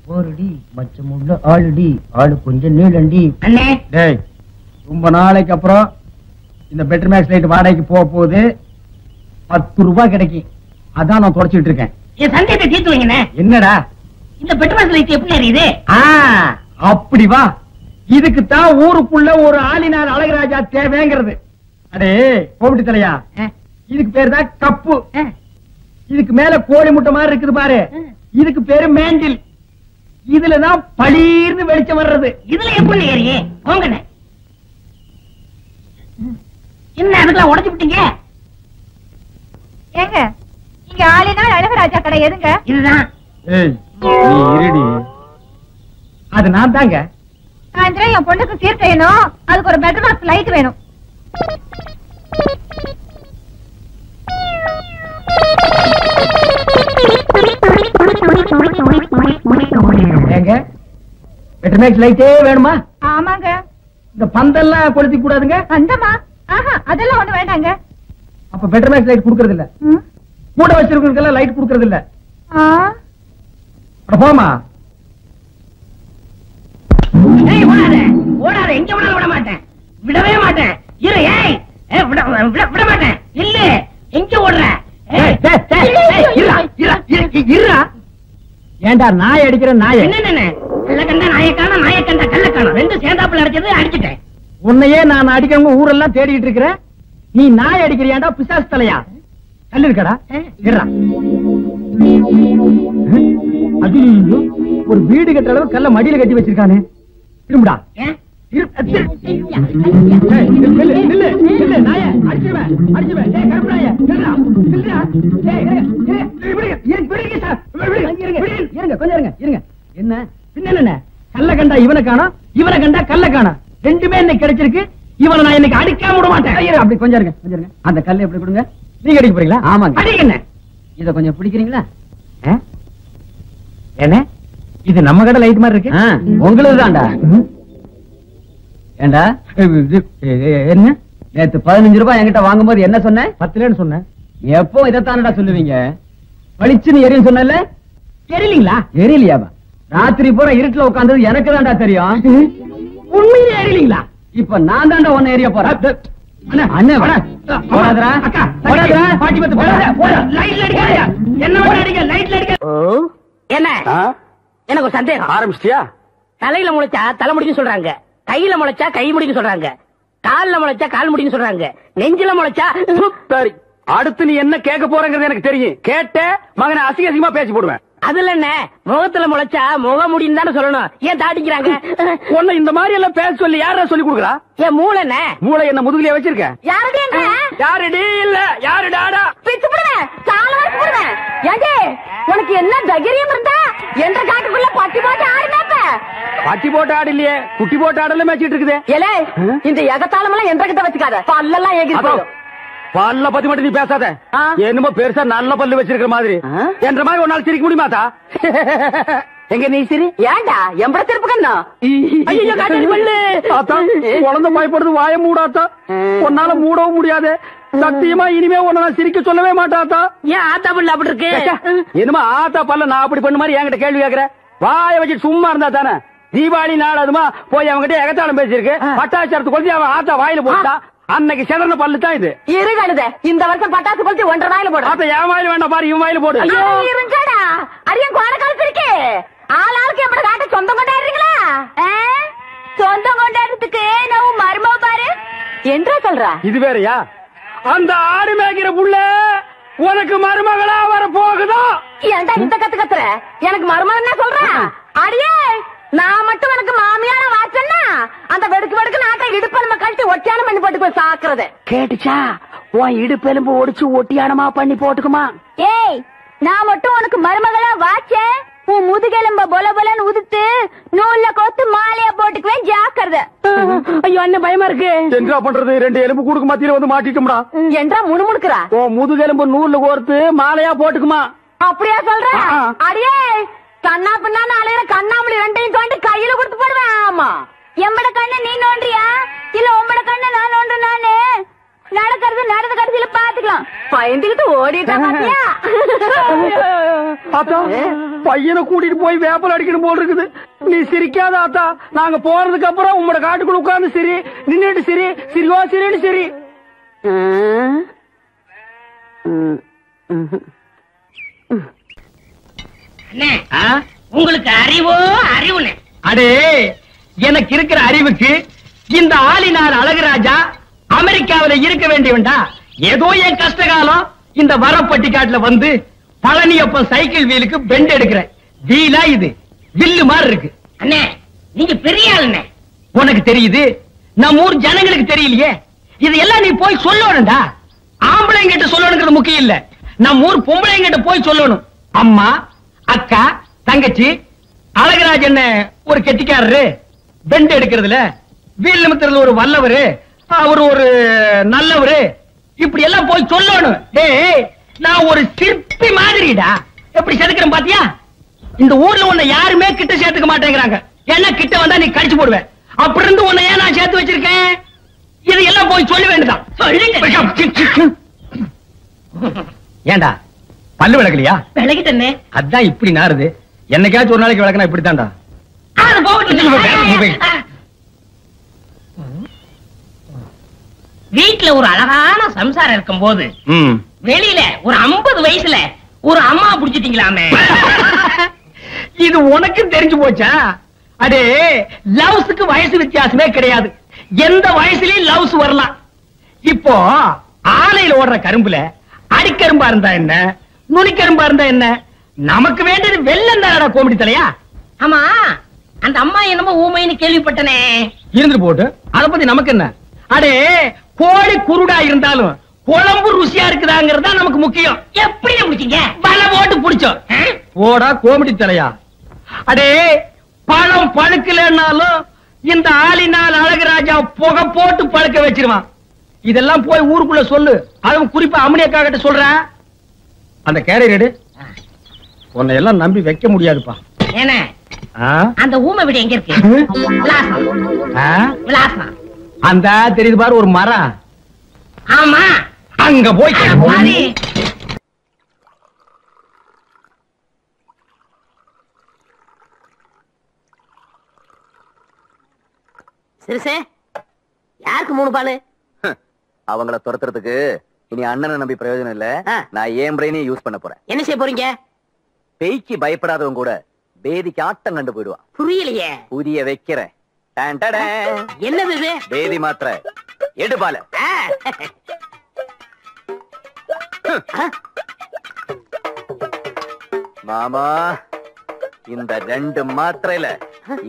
போரடி மச்சமுள்ள ஆளுடி ஆளு கொஞ்சம் நீளண்டி. அண்ணே டேய், ரொம்ப நாளைக்கு அப்புறம் இந்த பெட்டர் மேக்ஸ் லைட் வாடகைக்கு போக போகுது. 10 ரூபாய் கிடைக்கும். அதான் நான் தொடச்சிட்டு இருக்கேன். என் சந்தேகத்தை தீர்த்து வைங்கண்ணே. என்னடா இந்த பெட்ரோல் லைட் எப்படி எரியுது? அப்படி வா. இதுக்குத்தான் ஊருக்குள்ள ஒரு ஆளினார் அழகராஜா தேவைங்கிறது. அடே கோபிட்டு தலையா, இதுக்கு பேரு தான் கப்பு. இதுக்கு மேல கோழி முட்டை மாதிரி இருக்குது பாரு, இதுக்கு பேரு மேண்டில். இதுலதான் பளீர்னு வெளிச்சம் வர்றது. இதுல எப்படி ஏறியே போங்கண்ணே. என்ன அதுக்கெல்லாம் உடைச்சு விட்டீங்க? ஏங்க இங்க ஆளினால் அழகராஜா கடை எதுங்க? இதுதான். நீ இருடி. அது நான் தாங்க. சாயந்தரம் என் பொண்ணுக்கு சீர் செய்யணும், அதுக்கு ஒரு பெட்ரோல் பாக்ஸ் லைட் வேணும். ஏங்க பெட்டர் மேக்ஸ் லைட்டே வேணுமா? ஆமாங்க. இந்த பந்தெல்லாம் கொளுத்தி கூடாதுங்க. அந்தமா அதெல்லாம் ஒண்ணு வேண்டாங்க. அப்ப பெட்டர் மேக்ஸ் லைட் குடுக்கறது இல்ல. கூட வச்சிருக்கவங்களுக்கெல்லாம் லைட் குடுக்கறது இல்ல. போமா. ஓடாத எங்க விட மாட்டேன், விடவே மாட்டேன். இரு. விட மாட்டேன். இல்ல எங்க ஓடுற? ஏண்டா நாய் அடிக்கிற நாய்? என்ன கள்ளக்கண்டா நாயக்கான நாயக்கண்டா கள்ளக்கான ரெண்டு சேர்ந்தாப்புல அடிச்சது அடிச்சுட்டேன். உன்னையே நான் அடிக்கிறவங்க ஊரெல்லாம் தேடிட்டு இருக்கிறேன். நீ நாய் அடிக்கிறியாண்டா பிசாசு தலையா? கல்லு இருக்கடா. அது ஒரு வீடு கட்டுற அளவு கல்ல மடியில கட்டி வச்சிருக்கானே. திரும்புடா. என்ன கல்ல கண்டா இவனை காணோம், இவனை கண்டா கல்ல காணோம். ரெண்டுமே இன்னைக்கு கிடைச்சிருக்கு. இவனை நான் இன்னைக்கு அடிக்காம விட மாட்டேன். அப்படி கொஞ்சம் இருங்க, கொஞ்சம் இருங்க. அந்த கல்லை எப்படி கொடுங்க. நீங்க அடிக்க போறீங்களா? ஆமாங்க. அடிக்கண்ணே. இத கொஞ்சம் பிடிக்கிறீங்களா? என்ன இது நம்ம கடை லைட் மாதிரி இருக்கு? உங்களுக்கு தான்டா. ஏண்டா என்ன நேத்து 15 ரூபாய் என்கிட்ட வாங்கும் போது என்ன சொன்ன? 10 சொன்னேன். எப்போ இதைத்தானடா சொல்லுவீங்க? பளிச்சுன்னு எரியும் சொன்னல, எரியலீங்களா? எரியலையாவா? ராத்திரி பூரா இருட்டுல உட்கார்ந்தது எனக்கு தான்டா தெரியும். உண்மையிலே எரியலீங்களா? இப்ப நான் தான்டா ஒன்னு எரிய போறேன். அண்ணே போடாதடா. அக்கா போடாதடா. பாட்டி பத்து போடாத. லைட்ல அடிக்காதயா. என்ன வந்து அடிக்க? லைட்ல அடிக்க. என்ன எனக்கு ஒரு சந்தேகம். ஆரம்பிச்சிட்டியா? தலையில முளைச்சா தலை முடின்னு சொல்றாங்க, கையில முளைச்சா கை முடின்னு சொல்றாங்க, கால்ல முளைச்சா கால் முடின்னு சொல்றாங்க, நெஞ்சில முளைச்சா. சரி, அடுத்து நீ என்ன கேட்க போறங்கிறது எனக்கு தெரியும். கேட்ட மகனை அசிங்க அசிங்கமா பேசி போடுவேன். அதுல என்ன முகத்துல முளைச்சா முக முடின்னு தானே சொல்லணும். ஏன் தாட்டிக்கிறாங்க? உன்னை இந்த மாதிரி எல்லாம் பேச சொல்லி யாரா சொல்லி கொடுக்குறா? ஏன் மூளை என்ன? மூளை என்ன முதுகுலயே வச்சிருக்க? யாருடி யாருடி இல்ல யாரு டாடா பிச்சு போடுவேன், சால வாசி போடுவேன். ஏண்டே உனக்கு என்ன தைரியம் இருந்தா என்ற காட்டுக்குள்ள பட்டி போட்டு ஆடுனாப்ப? பட்டி போட்டு ஆடு இல்லையே, குட்டி போட்டு ஆடல மேய்ச்சிட்டு இருக்குது. ஏலே இந்த எகத்தாளம் எல்லாம் என்ற கிட்ட வச்சுக்காத, பல்லெல்லாம் ஏகி போடும். பல்ல பத்தி மட்டும் நீ பேசாத. என்னமோ பெருசா நல்ல பல்லு வச்சிருக்கிற மாதிரி. என்ற மாதிரி ஒரு நாள் சிரிக்க முடியுமாத்தா? எங்க நீ சிரி. ஏண்டா எம்பட திருப்பு கண்ணா? ஐயோ காட்டி பல்லு. ஆத்தா குழந்தை பயப்படுறது வாய மூடாத்தா. உன்னால மூடவும் முடியாது. சத்தியமா இனிமே உன்னை நான் சிரிக்க சொல்லவே மாட்டாத்தா. ஏன் ஆத்தா பல்லு அப்படி இருக்கு? என்னமா ஆத்தா பல்ல நான் அப்படி பண்ண மாதிரி என்கிட்ட கேள்வி கேக்குற? வாய வச்சு சும்மா இருந்தா தானே. தீபாவளி நாள் அதுமா போய் அவங்ககிட்ட எகத்தாளம் பேசிருக்கு. பட்டாச்சாரத்து கொளுத்தி அவன் ஆத்தா வாயில போட்டா. அன்னைக்கு செதறன பல்லு தான் இது. இருகழுத இந்த வருஷம் பட்டாசு கொளுத்தி 1.5 வாயில போடு. ஆத்தா என் வாயில வேண்டாம் பாரு, இவன் வாயில போடு. இருங்கடா அரியன் கோட கலத்திருக்கு. ஆளாளுக்கு எப்படி காட்ட சொந்தம் கொண்டாடுறீங்களா? சொந்தம் கொண்டாடுறதுக்கு நான் மருமவ பாரு என்றா சொல்றா. இது வேறயா? அந்த ஆடு மேய்க்கிற புள்ள உனக்கு மருமகளா வர போகுதோ? ஏன்டா இந்த கத்து கத்துற? எனக்கு மருமகன் என்ன சொல்ற? அடியே நான் மட்டும் எனக்கு மாமியார வாச்சன்னா அந்த வெடுக்கு வெடுக்கு நாட்டை இடுப்பெலும்பு கழட்டி ஒட்டியானம் பண்ணி போட்டு போய் சாக்குறது கேட்டுச்சா? உன் இடுப்பெலும்பு ஒடிச்சு ஒட்டியானமா பண்ணி போட்டுக்குமா? ஏய் நான் மட்டும் உனக்கு மருமகளா வாச்சேன், உன் முதுகெலும்ப பொல பொலன்னு உதுத்து நூல்ல கோத்து மாலையா போட்டுக்குவேன், ஜாக்கிரதை. ஐயோ அண்ணன் பயமா இருக்கு. என்ன பண்றது? 2 எலும்பு கூடுக்கு மத்தியில வந்து மாட்டிட்டோம்டா. என்றா முணுமுணுக்குறா? ஓ முதுகெலும்பு நூல்ல கோர்த்து மாலையா போட்டுக்குமா? அப்படியா சொல்ற? அடியே கண்ணா பின்னான்னு அலையிற கண்ணாமலி 2ஐயும் தோண்டி கையில கொடுத்து போடுவேன். ஆமா எம்பட கண்ணு நீ நோண்டியா இல்ல உம்பட கண்ணு நான் நோண்டு? நானு நடக்கிறது நடந்த கடைசியில பாத்துக்கலாம். பயந்துகிட்டு ஓடிட்டா பாத்தியா? ஆத்தா பையனை கூட்டிட்டு போய் வேப்பல் அடிக்கணும் போல் இருக்குது. நீ சிரிக்காத ஆத்தா. நாங்க போறதுக்கு அப்புறம் உங்களோட காட்டுக்குள்ள உட்கார்ந்து சிரி, நின்னுட்டு சிரி, சிரிவா சிரின்னு சிரி. உங்களுக்கு அறிவோ அறிவுன்னு? அடே, எனக்கு இருக்கிற அறிவுக்கு இந்த ஆளினார் அழகுராஜா அமெரிக்காவில இருக்க வேண்டியவன்டா. ஏதோ என் கஷ்ட காலம் இந்த வரப்பட்டிக்காட்டுல வந்து பழனியப்பன் சைக்கிள் வீலுக்கு பெண்ட் எடுக்கிறேன். வீலா இது வில்லு மாதிரி இருக்கு. அண்ணே நீங்க பெரிய ஆளுண்ணே. உனக்கு தெரியுது, நம்ம ஊர் ஜனங்களுக்கு தெரியலையே. இது எல்லாம் நீ போய் சொல்லணும்டா. ஆம்பளைங்கிட்ட சொல்லணுங்கிறது முக்கியம் இல்ல, நம்ம ஊர் பொம்பளைங்கிட்ட போய் சொல்லணும். அம்மா, அக்கா, தங்கச்சி, அழகுராஜன் ஒரு கெட்டிக்காரரு, பெண்ட் எடுக்கிறதுல வீல் நிமித்தத்துல ஒரு வல்லவரு, அவரு ஒரு நல்லவரு, இப்படி எல்லாம் போய் சொல்லணும். டேய், நான் ஒரு சிற்பி மாதிரிடா. எப்படி செதுக்கிறேன் பாத்தியா? இந்த ஊர்ல உன்னை யாருமே கிட்ட சேர்த்துக்க மாட்டேங்கிறாங்க. என்ன கிட்ட வந்தா நீ கடிச்சு போடுவேன். அப்படி இருந்து உன்னை ஏன் நான் சேர்த்து வச்சிருக்கேன்? இது எல்லாம் போய் சொல்ல வேண்டியதான். ஏண்டா பல்லு விளக்கலையா? விளக்கிட்டே. அதான் இப்படி நாருது. என்னைக்காச்சும் ஒரு நாளைக்கு விளக்கனா இப்படித்தான்டா. வீட்டுல ஒரு அழகான சம்சாரம் இருக்கும் போது வெளியில ஒரு 50 வயசுல ஒரு அம்மா புடிச்சிட்டீங்களாமே. இது உனக்கு தெரிஞ்சு போச்சா? அடே, லவ்ஸுக்கு வயசு வித்தியாசமே கிடையாது. எந்த வயசுலயும் லவ்ஸ் வரலாம். இப்போ ஆலையில ஓடுற கரும்புல அடிக்கரும்பா இருந்தா என்ன, நுனிக்கரும்பா இருந்தா என்ன? நமக்கு வேண்டியது வெள்ளம் தானடா கோமடி தலையா. ஆமா, அந்த அம்மா என்னமோ ஊமைன்னு கேள்விப்பட்டனே. இருந்துட்டு போட்டு அத பத்தி நமக்கு என்ன? அடே, கோழி குருடா இருந்தாலும் குழம்பு ருசியா இருக்குதாங்கிறதா நமக்கு முக்கியம். எப்படி முடிச்சீங்க? வலை போட்டு புடிச்சோம். போடா கோமடி தலையா. அடே, பழம் பழுக்கலன்னாலும் இந்த ஆளினால் அழகுராஜா புகை போட்டு பழுக்க வச்சிருவான். இதெல்லாம் போய் ஊருக்குள்ள சொல்லு. அதுவும் குறிப்பா அம்மனியக்கா கிட்ட சொல்றேன். அந்த கேரியர் உன்னை எல்லாம் நம்பி வைக்க முடியாதுப்பா. என்ன அந்த ஊமை வீடு எங்க இருக்கு? விலாசம் அந்த தெரியுது பாரு, ஒரு மரம். ஆமா, அங்க போய் சிறுசே, யாருக்கு 3 பாலு? அவங்கள துரத்துறதுக்கு இனி அண்ணனை நம்பி பிரயோஜனம் இல்ல. நான் ஏன் பிரெயினே யூஸ் பண்ண போறேன். என்ன செய்ய போறீங்க? பேய்க்கு பயப்படாதவங்க கூட பேதிக்கு ஆட்டம் கண்டு போயிடுவான். புரியலையே. புரிய வைக்கிறேன். என்னது இது? பேதி மாத்திரை எடு பால. மாமா, இந்த 2 மாத்திரையில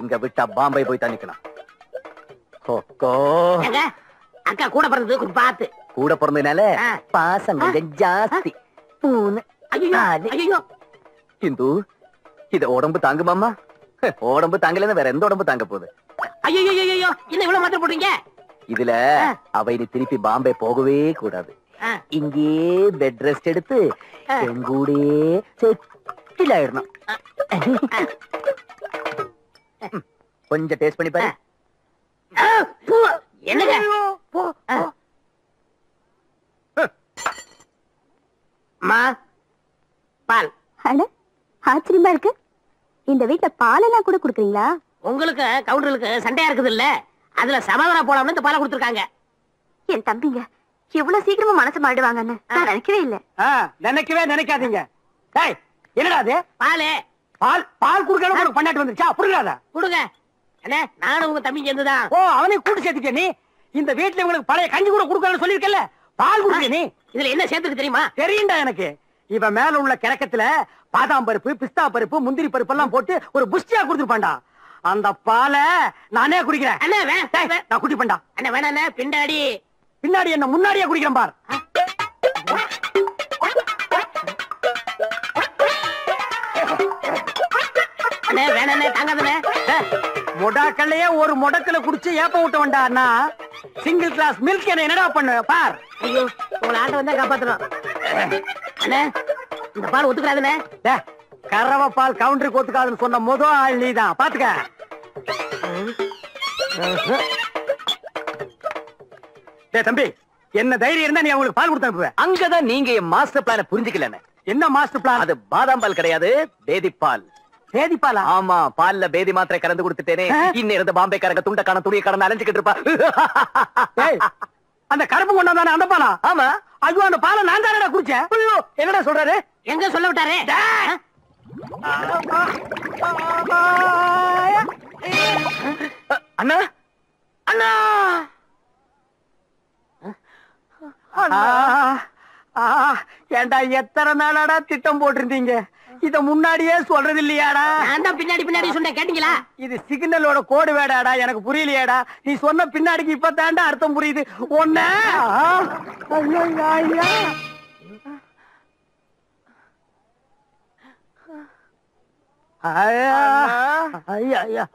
இங்க விட்டா பாம்பே போய் தண்ணிக்கலாம். அக்கா கூட பிறந்தது கொஞ்சம் பார்த்து. கூட பிறந்ததுனால பாசம் கொஞ்சம் ஜாஸ்தி. இந்து, இத உடம்பு தாங்கு மாமா. உடம்பு தாங்கலன்னு வேற எந்த உடம்பு தாங்க போகுது? ஐயோ என்ன இவ்வளவு மாத்திரை போடுறீங்க? இதுல அவை நீ திருப்பி பாம்பே போகவே கூடாது. இங்கே பெட் ரெஸ்ட் எடுத்து எங்கூடே செட்டில் ஆயிடணும். கொஞ்சம் டேஸ்ட் பண்ணி பாரு. என்னங்க பால்? ஆச்சரியமா இருக்கு. இந்த வீட்டுல பால் எல்லாம் கூட குடுக்குறீங்களா? உங்களுக்கு கவுண்டர்களுக்கு சண்டையா இருக்குது இல்ல, அதுல சமாதானம் போலாம்னு இந்த பாலை கொடுத்துருக்காங்க. என் தம்பிங்க எவ்வளவு சீக்கிரமா மனசு மாறிடுவாங்கன்னு நான் நினைக்கவே இல்ல. நினைக்கவே நினைக்காதீங்க. என்னடா அது? பாலு. பால் பால் குடுக்கணும் பண்ணாட்டு வந்துச்சா? புரியாதா? கொடுங்க அண்ணே, நானும் உங்க தம்பி சேர்ந்துதான். ஓ, அவனையும் கூட்டு சேர்த்துக்க. நீ இந்த வீட்டுல உங்களுக்கு பழைய கஞ்சி கூட குடுக்கணும்னு சொல்லிருக்கல, பால் குடுக்க. நீ இதுல என்ன சேர்த்துக்கு தெரியுமா? தெரியும்டா எனக்கு. இவன் மேல உள்ள கிழக்கத்துல பாதாம் பருப்பு, பிஸ்தா பருப்பு, முந்திரி பருப்பு எல்லாம் போட்டு ஒரு புஷ்டியா கொடுத்துருப்பான்டா. அந்த பாலை நானே குடிக்கிறேன். அண்ணே நான் குடிப்பேன்டா. அண்ணே வேணாண்ணே, பின்னாடி. பின்னாடி என்ன, முன்னாடியே குடிக்கிறேன் பார். அண்ணே வேணாண்ணே, தாங்காதண்ணே. மொடாக்கல்லையே ஒரு முடக்கல குடிச்சு ஏப்ப விட்ட வேண்டாண்ணா. சிங்கிள் கிளாஸ் மில்க் என்ன என்னடா பண்ணு பார். ஐயோ, உங்களை ஆட்ட வந்தா காப்பாத்தணும். அண்ணே இந்த பால் ஒத்துக்கிறாதுண்ணே. கறவை பால் கவுண்டருக்கு ஒத்துக்காதுன்னு சொன்ன முதல் ஆள் நீதான். பாத்துக்க. தம்பி, என்ன தைரியம் இருந்தா நீ அவங்களுக்கு பால் கொடுத்து அனுப்புவேன். அங்கதான் நீங்க என் மாஸ்டர் பிளான புரிஞ்சுக்கலன்னு. என்ன மாஸ்டர் பிளான்? அது பாதாம் பால் கிடையாது, பேதி பால். பேதி பாலா? ஆமா, பால்ல பேதி மாத்திரை கலந்து கொடுத்துட்டேனே. இன்னும் இருந்த பாம்பே காரங்க துண்டக்கான துணியை கடந்து அலைஞ்சுக்கிட்டு இருப்பா. அந்த கருப்பு கொண்டாந்தானே அந்த பாலா? ஆமா. ஐயோ, அந்த பாலை நான் தானடா குடிச்சேன். ஐயோ, என்னடா சொல்றாரு? எங்க சொல்ல விட்டாரு? அண்ணா அண்ணா ஏண்டா எத்தனை நாளாடா திட்டம் போட்டிருந்தீங்க? இத முன்னாடியே சொல்றது இல்லையாடா? நான் தான் பின்னாடி சொன்னேன், கேட்டீங்களா? இது சிக்னலோட கோடு வேடாடா, எனக்கு புரியலையாடா. நீ சொன்ன பின்னாடிக்கு இப்ப தாண்டா அர்த்தம் புரியுது. ஒன்ன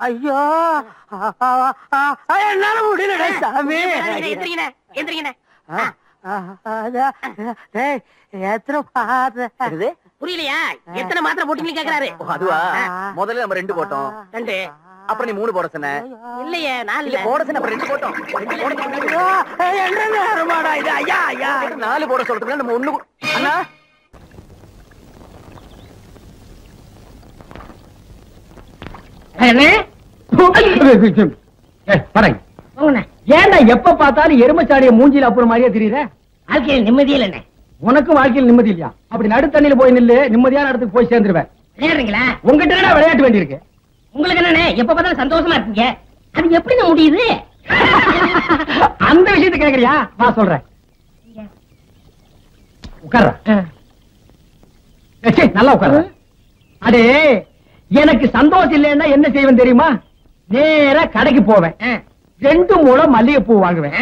ஐயோ என்னால முடியல சாமி. எந்திரிங்கண்ணே. புரியலையா? எத்தனை மாத்திரை போட்டீங்கன்னு கேக்குறாரு. அதுவா? முதல்ல நம்ம 2 போட்டோம். 2. அப்புறம் நீ 3 போட சொன்ன. இல்லையே, 4 இல்ல போட சொன்ன, அப்புறம் 2 போட்டோம். என்ன நேரமாடா இது? ஐயா ஐயா, 4 போட சொல்றதுல நம்ம 1. அண்ணா ஏன்டா எப்ப பார்த்தாலும் எருமச்சாடிய மூஞ்சில அப்புறம் மாதிரியே தெரியுற? வாழ்க்கையில் நிம்மதியே இல்லைண்ணே. உனக்கும் வாழ்க்கையில் நிம்மதி இல்லையா? அப்படி நடுத்தண்ணில போய் நில்லு, நிம்மதியான இடத்துக்கு போய் சேர்ந்துருவேன். விளையாடுறீங்களா? உங்ககிட்ட என்ன விளையாட்டு வேண்டியிருக்கு? உங்களுக்கு என்னண்ணே எப்ப பார்த்தாலும் சந்தோஷமா இருக்கீங்க, அது எப்படி முடியுது? அந்த விஷயத்தை கேக்குறியா? வா சொல்றேன். உட்கார்ற. நல்லா உட்கார்ற. அடே, எனக்கு சந்தோஷம் இல்லைன்னா என்ன செய்வேன் தெரியுமா? நேரா கடைக்கு போவேன், 2 முழம் மல்லிகைப்பூ வாங்குவேன்,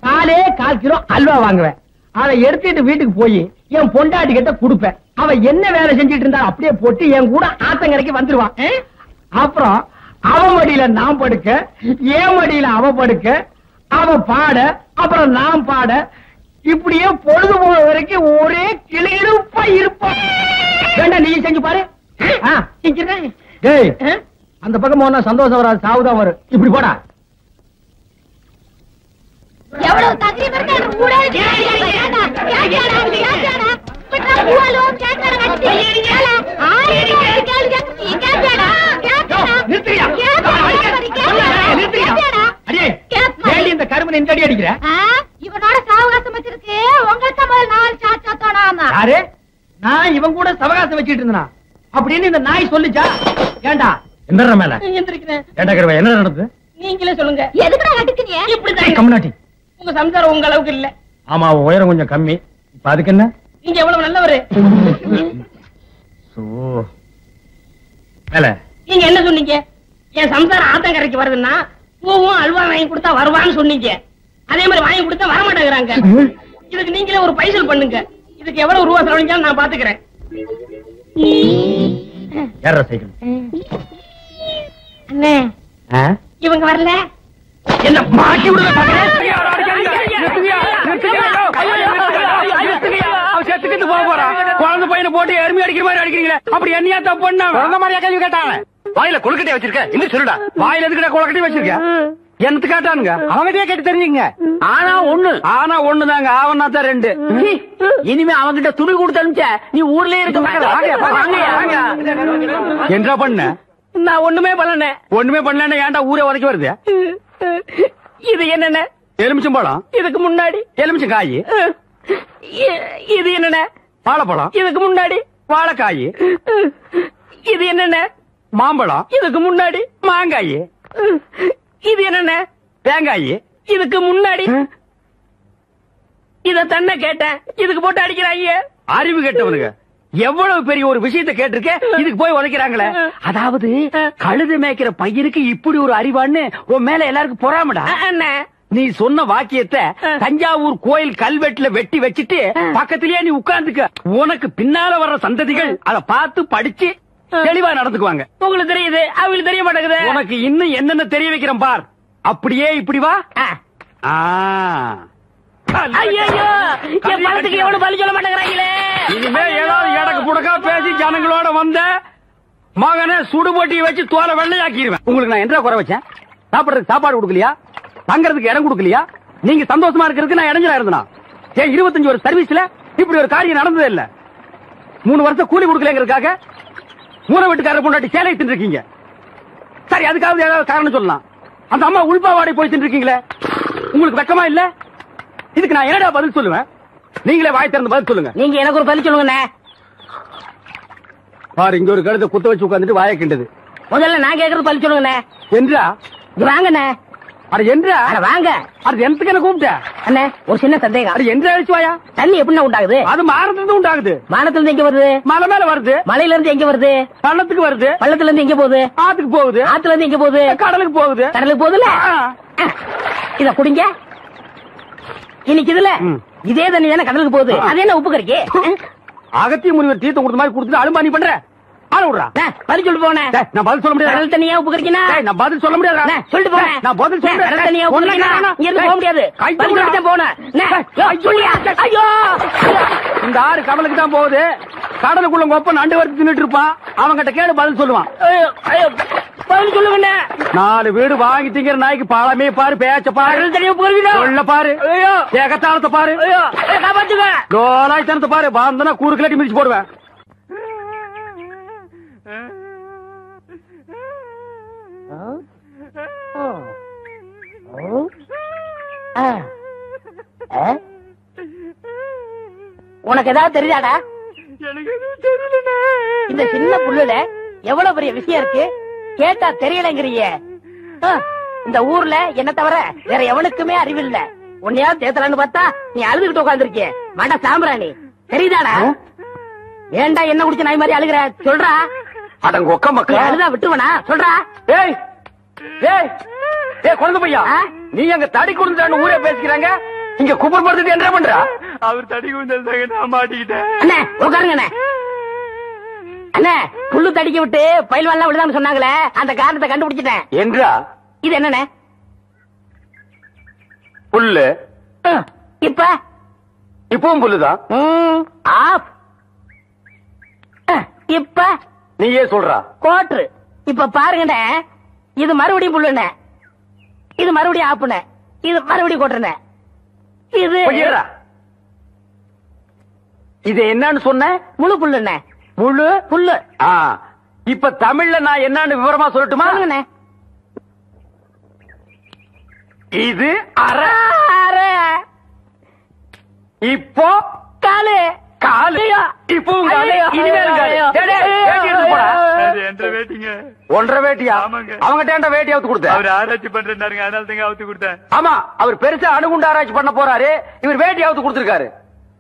4 கிலோ அல்வா வாங்குவேன். அதை எடுத்துட்டு வீட்டுக்கு போய் என் பொண்டாட்டி கிட்ட கொடுப்பேன். அவ என்ன வேலை செஞ்சிட்டு இருந்தா அப்படியே போட்டு என் கூட ஆத்தங்கரைக்கு வந்துருவான். அப்புறம் அவ மடியில நான் படுக்க, என் மடியில அவ படுக்க, அவ பாட, அப்புறம் நான் பாட, இப்படியே பொழுது போன வரைக்கும் ஒரே கிளியிருப்பா இருப்பான். வேண்டாம், நீ செஞ்சு பாரு. அந்த பக்கம் போனா சந்தோஷம் வராது, சாவுதான் வரும். இப்படி போடா. எவ்வளவு தகரீம் இருக்கு அந்த ஊரே கேட்டாடா பட்டா பூவாலும் கேட்டாடா கேட்டாடா நிறுத்தியா? அடே, ஏன் இந்த கருமனை இந்த அடி அடிக்கிற? இவனோட சாவகாசம் வச்சிருக்கு. உங்களுக்கு முதல் 4 சாச்சா தோணாம. யாரு? நான் இவன் கூட சவகாசம் வச்சிட்டு இருந்தா அப்படின்னு இந்த நாய் சொல்லுச்சா? ஏண்டா எந்தற மேல எந்திரிக்கிறேன். ஏண்டா கருவா, என்ன நடந்தது? நீங்களே சொல்லுங்க. எதுக்குடா கட்டுக்கீங்க? இப்படிதான் கம்னாட்டி. உங்க சம்சாரம் உங்க அளவுக்கு இல்ல. ஆமா, உயரம் கொஞ்சம் கம்மி. இப்ப அதுக்கு என்ன? நீங்க எவ்வளவு நல்லவரு. நீங்க என்ன சொன்னீங்க? என் சம்சாரம் ஆத்தங்கரைக்கு வருதுன்னா பூவும் அல்வா வாங்கி கொடுத்தா வருவான்னு சொன்னீங்க. அதே மாதிரி வாங்கி கொடுத்தா வரமாட்டேங்கிறாங்க. இதுக்கு நீங்களே ஒரு பைசல் பண்ணுங்க. இதுக்கு எவ்வளவு ரூபா செலவழிச்சாலும் நான் பாத்துக்கிறேன். அண்ணே, இவங்க வரல. என்ன மாட்டி விடுற? செத்துக்கிட்டு போக போறான். குழந்தை பையனை போட்டு எருமை அடிக்கிற மாதிரி அடிக்கிறீங்களே, அப்படி என்னையா தப்பு பண்ண? குழந்தை மாதிரியா கேள்வி கேட்டாங்க. வாயில கொழுக்கட்டை வச்சிருக்க, இன்னும் சொல்லுடா. வாயில எதுக்கிட்ட கொழுக்கட்டை வச்சிருக்க? என்னத்து கேட்டானுங்க? அவங்ககிட்டயே கேட்டு தெரிஞ்சுங்க. ஆனா ஒண்ணுதாங்க, ஆவனா தான் 2. இனிமே அவங்கிட்ட துணி கொடுத்து அனுப்பிச்ச நீ ஊர்லயே இருக்க. என்ன பண்ண? நான் ஒண்ணுமே பண்ணல. ஒண்ணுமே பண்ணல. ஏன்டா ஊரே உதைக்க வருது? இது என்னென்ன? எலுமிச்சம்பழம். இதுக்கு முன்னாடி எலுமிச்சங்காய். இது என்னென்ன? வாழைப்பழம். இதுக்கு முன்னாடி வாழைக்காய். இது என்னென்ன? மாம்பழம். இதுக்கு முன்னாடி மாங்காய். இது என்னென்ன? தேங்காய். இதுக்கு முன்னாடி இத தன்ன கேட்டேன், இதுக்கு போட்டு அடிக்கிறாங்க. அறிவு கேட்டவனுங்க எவ்வளவு பெரிய ஒரு விஷயத்தை கேட்டிருக்க, இதுக்கு போய் உதைக்கிறாங்களே. அதாவது கழுது மேய்க்கிற பையனுக்கு இப்படி ஒரு அறிவான்னு உன் மேல எல்லாருக்கும் பொறாமடா. நீ சொன்ன வாக்கியத்தை தஞ்சாவூர் கோயில் கல்வெட்டுல வெட்டி வச்சிட்டு பக்கத்திலேயே நீ உட்கார்ந்துக்க. உனக்கு பின்னால வர்ற சந்ததிகள் அதை பார்த்து படிச்சு தெளிவா நடந்துக்குவாங்க. உங்களுக்கு தெரியுது, அவங்களுக்கு தெரிய மாட்டேங்குது. உனக்கு இன்னும் என்னென்ன தெரிய வைக்கிறேன் பார். அப்படியே இப்படி வா. ஐயோ, என் பணத்துக்கு எவ்வளவு பலி சொல்ல மாட்டேங்கிறாங்களே. இனிமே ஏதாவது எடக்கு புடக்கா பேசி ஜனங்களோட வந்த மகனை சுடுபொட்டியை வச்சு தோலை வெள்ளையாக்கிடுவேன். உங்களுக்கு நான் என்ன குறை வச்சேன்? சாப்பிடுறதுக்கு சாப்பாடு கொடுக்கலையா? தங்கறதுக்கு இடம் கொடுக்கலையா? நீங்க சந்தோஷமா இருக்கிறதுக்கு நான் இடைஞ்சலா இருந்தனா? ஏன் 25 வருஷம் சர்வீஸ்ல இப்படி ஒரு காரியம் நடந்ததே இல்ல. 3 வருஷம் கூலி கொடுக்கலங்கிறதுக்காக மூணு வீட்டுக்காரர் பொண்டாட்டி சேலை தின்னுருக்கீங்க. சரி, அதுக்காவது ஏதாவது காரணம் சொல்லலாம். அந்த அம்மா உள்பாவாடை போய் தின்னுருக்கீங்களே, உங்களுக்கு வெக்கமா இல்ல? இதுக்கு நான் என்னடா பதில் சொல்லுவேன்? நீங்களே வாய் திறந்து பதில் சொல்லுங்க. நீங்க எனக்கு ஒரு பதில் சொல்லுங்க. பாரு, இங்க ஒரு கழுதை குத்த வச்சு உட்காந்துட்டு வாயை கிண்டது. முதல்ல நான் கேக்குறது பதில் சொல்லுங்க. என்றா வாங்கண்ணே. அது என்றா வாங்க. அது எனக்கு என்ன கூப்பிட்ட அண்ணே, ஒரு சின்ன சந்தேகம். அது என்று அழிச்சு வாயா. தண்ணி எப்படின்னா உண்டாகுது? அது மாறதுல உண்டாகுது. மானத்துல இருந்து எங்க வருது? மலை மேல வருது. மலையில இருந்து எங்க வருது? பள்ளத்துக்கு வருது. பள்ளத்துல இருந்து எங்க போகுது? ஆத்துக்கு போகுது. ஆத்துல இருந்து எங்க போகுது? கடலுக்கு போகுது. கடலுக்கு போகுதுல. இத குடிங்க. இன்னைக்கு இதுல இதே தண்ணி தானே கடலுக்கு போகுது. அது என்ன உப்பு கறிக்கு? அகத்திய முனிவர் தீர்த்தம் கொடுத்த மாதிரி கொடுத்துட்டு அலும்பா நீ பண்ற. ஆள விடுறா. பதில் சொல்லிட்டு போனேன். நான் பதில் சொல்ல முடியாது. கடல் தண்ணியா உப்பு கறிக்கினா? நான் பதில் சொல்ல முடியாது. சொல்லிட்டு போனேன். நான் பதில் சொல்றேன். கடல் தண்ணியா உப்பு கறிக்கினா? இங்க இருந்து போக முடியாது. பதில் சொல்லிட்டு போனேன். ஐயோ, இந்த ஆறு கடலுக்கு தான் போகுது. கடலுக்குள்ள கொப்ப நண்டு வறுத்து தின்னுட்டு இருப்பான். அவங்கிட்ட கேடு பதில் சொல்லுவான். பதில் சொல்லுங்க. 4 வீடு வாங்கி திங்கிற நாய்க்கு பாலமே பாரு, பேச்ச பாரு, கடல் தண்ணியா உப்பு கறிக்கினா? சொல்ல பாரு, ஏகத்தாளத்தை பாரு, காப்பாத்துங்க. லோலாய்த்தனத்தை பாரு. பாந்தனா கூறு கிளட்டி மிதிச்சு போடுவேன். உனக்கு ஏதாவது தெரியாதா? இந்த சின்ன புல்லுல எவ்வளவு பெரிய விஷயம் இருக்கு. கேட்டா தெரியலங்கிறிய. இந்த ஊர்ல என்ன தவிர வேற எவனுக்குமே அறிவில்ல. உன்னையா தேத்தலான்னு பார்த்தா நீ அழுதுகிட்டு உட்காந்துருக்கிய. மண்ட சாம்பிராணி தெரியுதாடா? ஏண்டா என்ன குடிச்ச நாய் மாதிரி அழுகுற? சொல்றா. அடங்க ஒக்க மக்கள் அழுதா விட்டுருவனா? சொல்றா. ஏய் ஏய் ஏய் குழந்தை பையா, நீ அங்க தடி குடுந்தான்னு ஊரே பேசிக்கிறாங்க. இங்க குப்பர் படுத்துட்டு என்ன பண்றா? அவர் தடி குடுந்தாங்க, நான் மாட்டிக்கிட்டேன். அண்ணே உட்காருங்க. அண்ணே அண்ணே, புல்லு தடிக்க விட்டு பயில்வான்லாம் விடுதான்னு சொன்னாங்களே, அந்த காரணத்தை கண்டுபிடிச்சிட்டேன். என்றா இது என்னண்ணே? புல்லு. இப்ப இப்பவும் புல்லுதான். ஆஃப். இப்ப நீயே சொல்றா. கோட்ரு. இப்ப பாருங்கண்ணே, இது மறுபடியும் புல்லுண்ணே, இது மறுபடியும் ஆப்புண்ணே, இது மறுபடியும் கோட்டுறேன். இது இது என்னன்னு சொன்ன? முழு புல்லுண்ணே. முழு புல்லு. இப்ப தமிழ்ல நான் என்னன்னு விவரமா சொல்லட்டுமா? இது அரை. இப்போ காலு. காலு. இப்போ ஒன்றரை வேட்டியா? அவங்க வேட்டி அவுத்து கொடுத்த. அவர் ஆராய்ச்சி பண்றாருங்க, அதனால தாங்க அவுத்து கொடுத்தேன். ஆமா, அவர் பெருசா அணுகுண்டு ஆராய்ச்சி பண்ண போறாரு. இவர் வேட்டி அவுத்து கொடுத்திருக்காரு.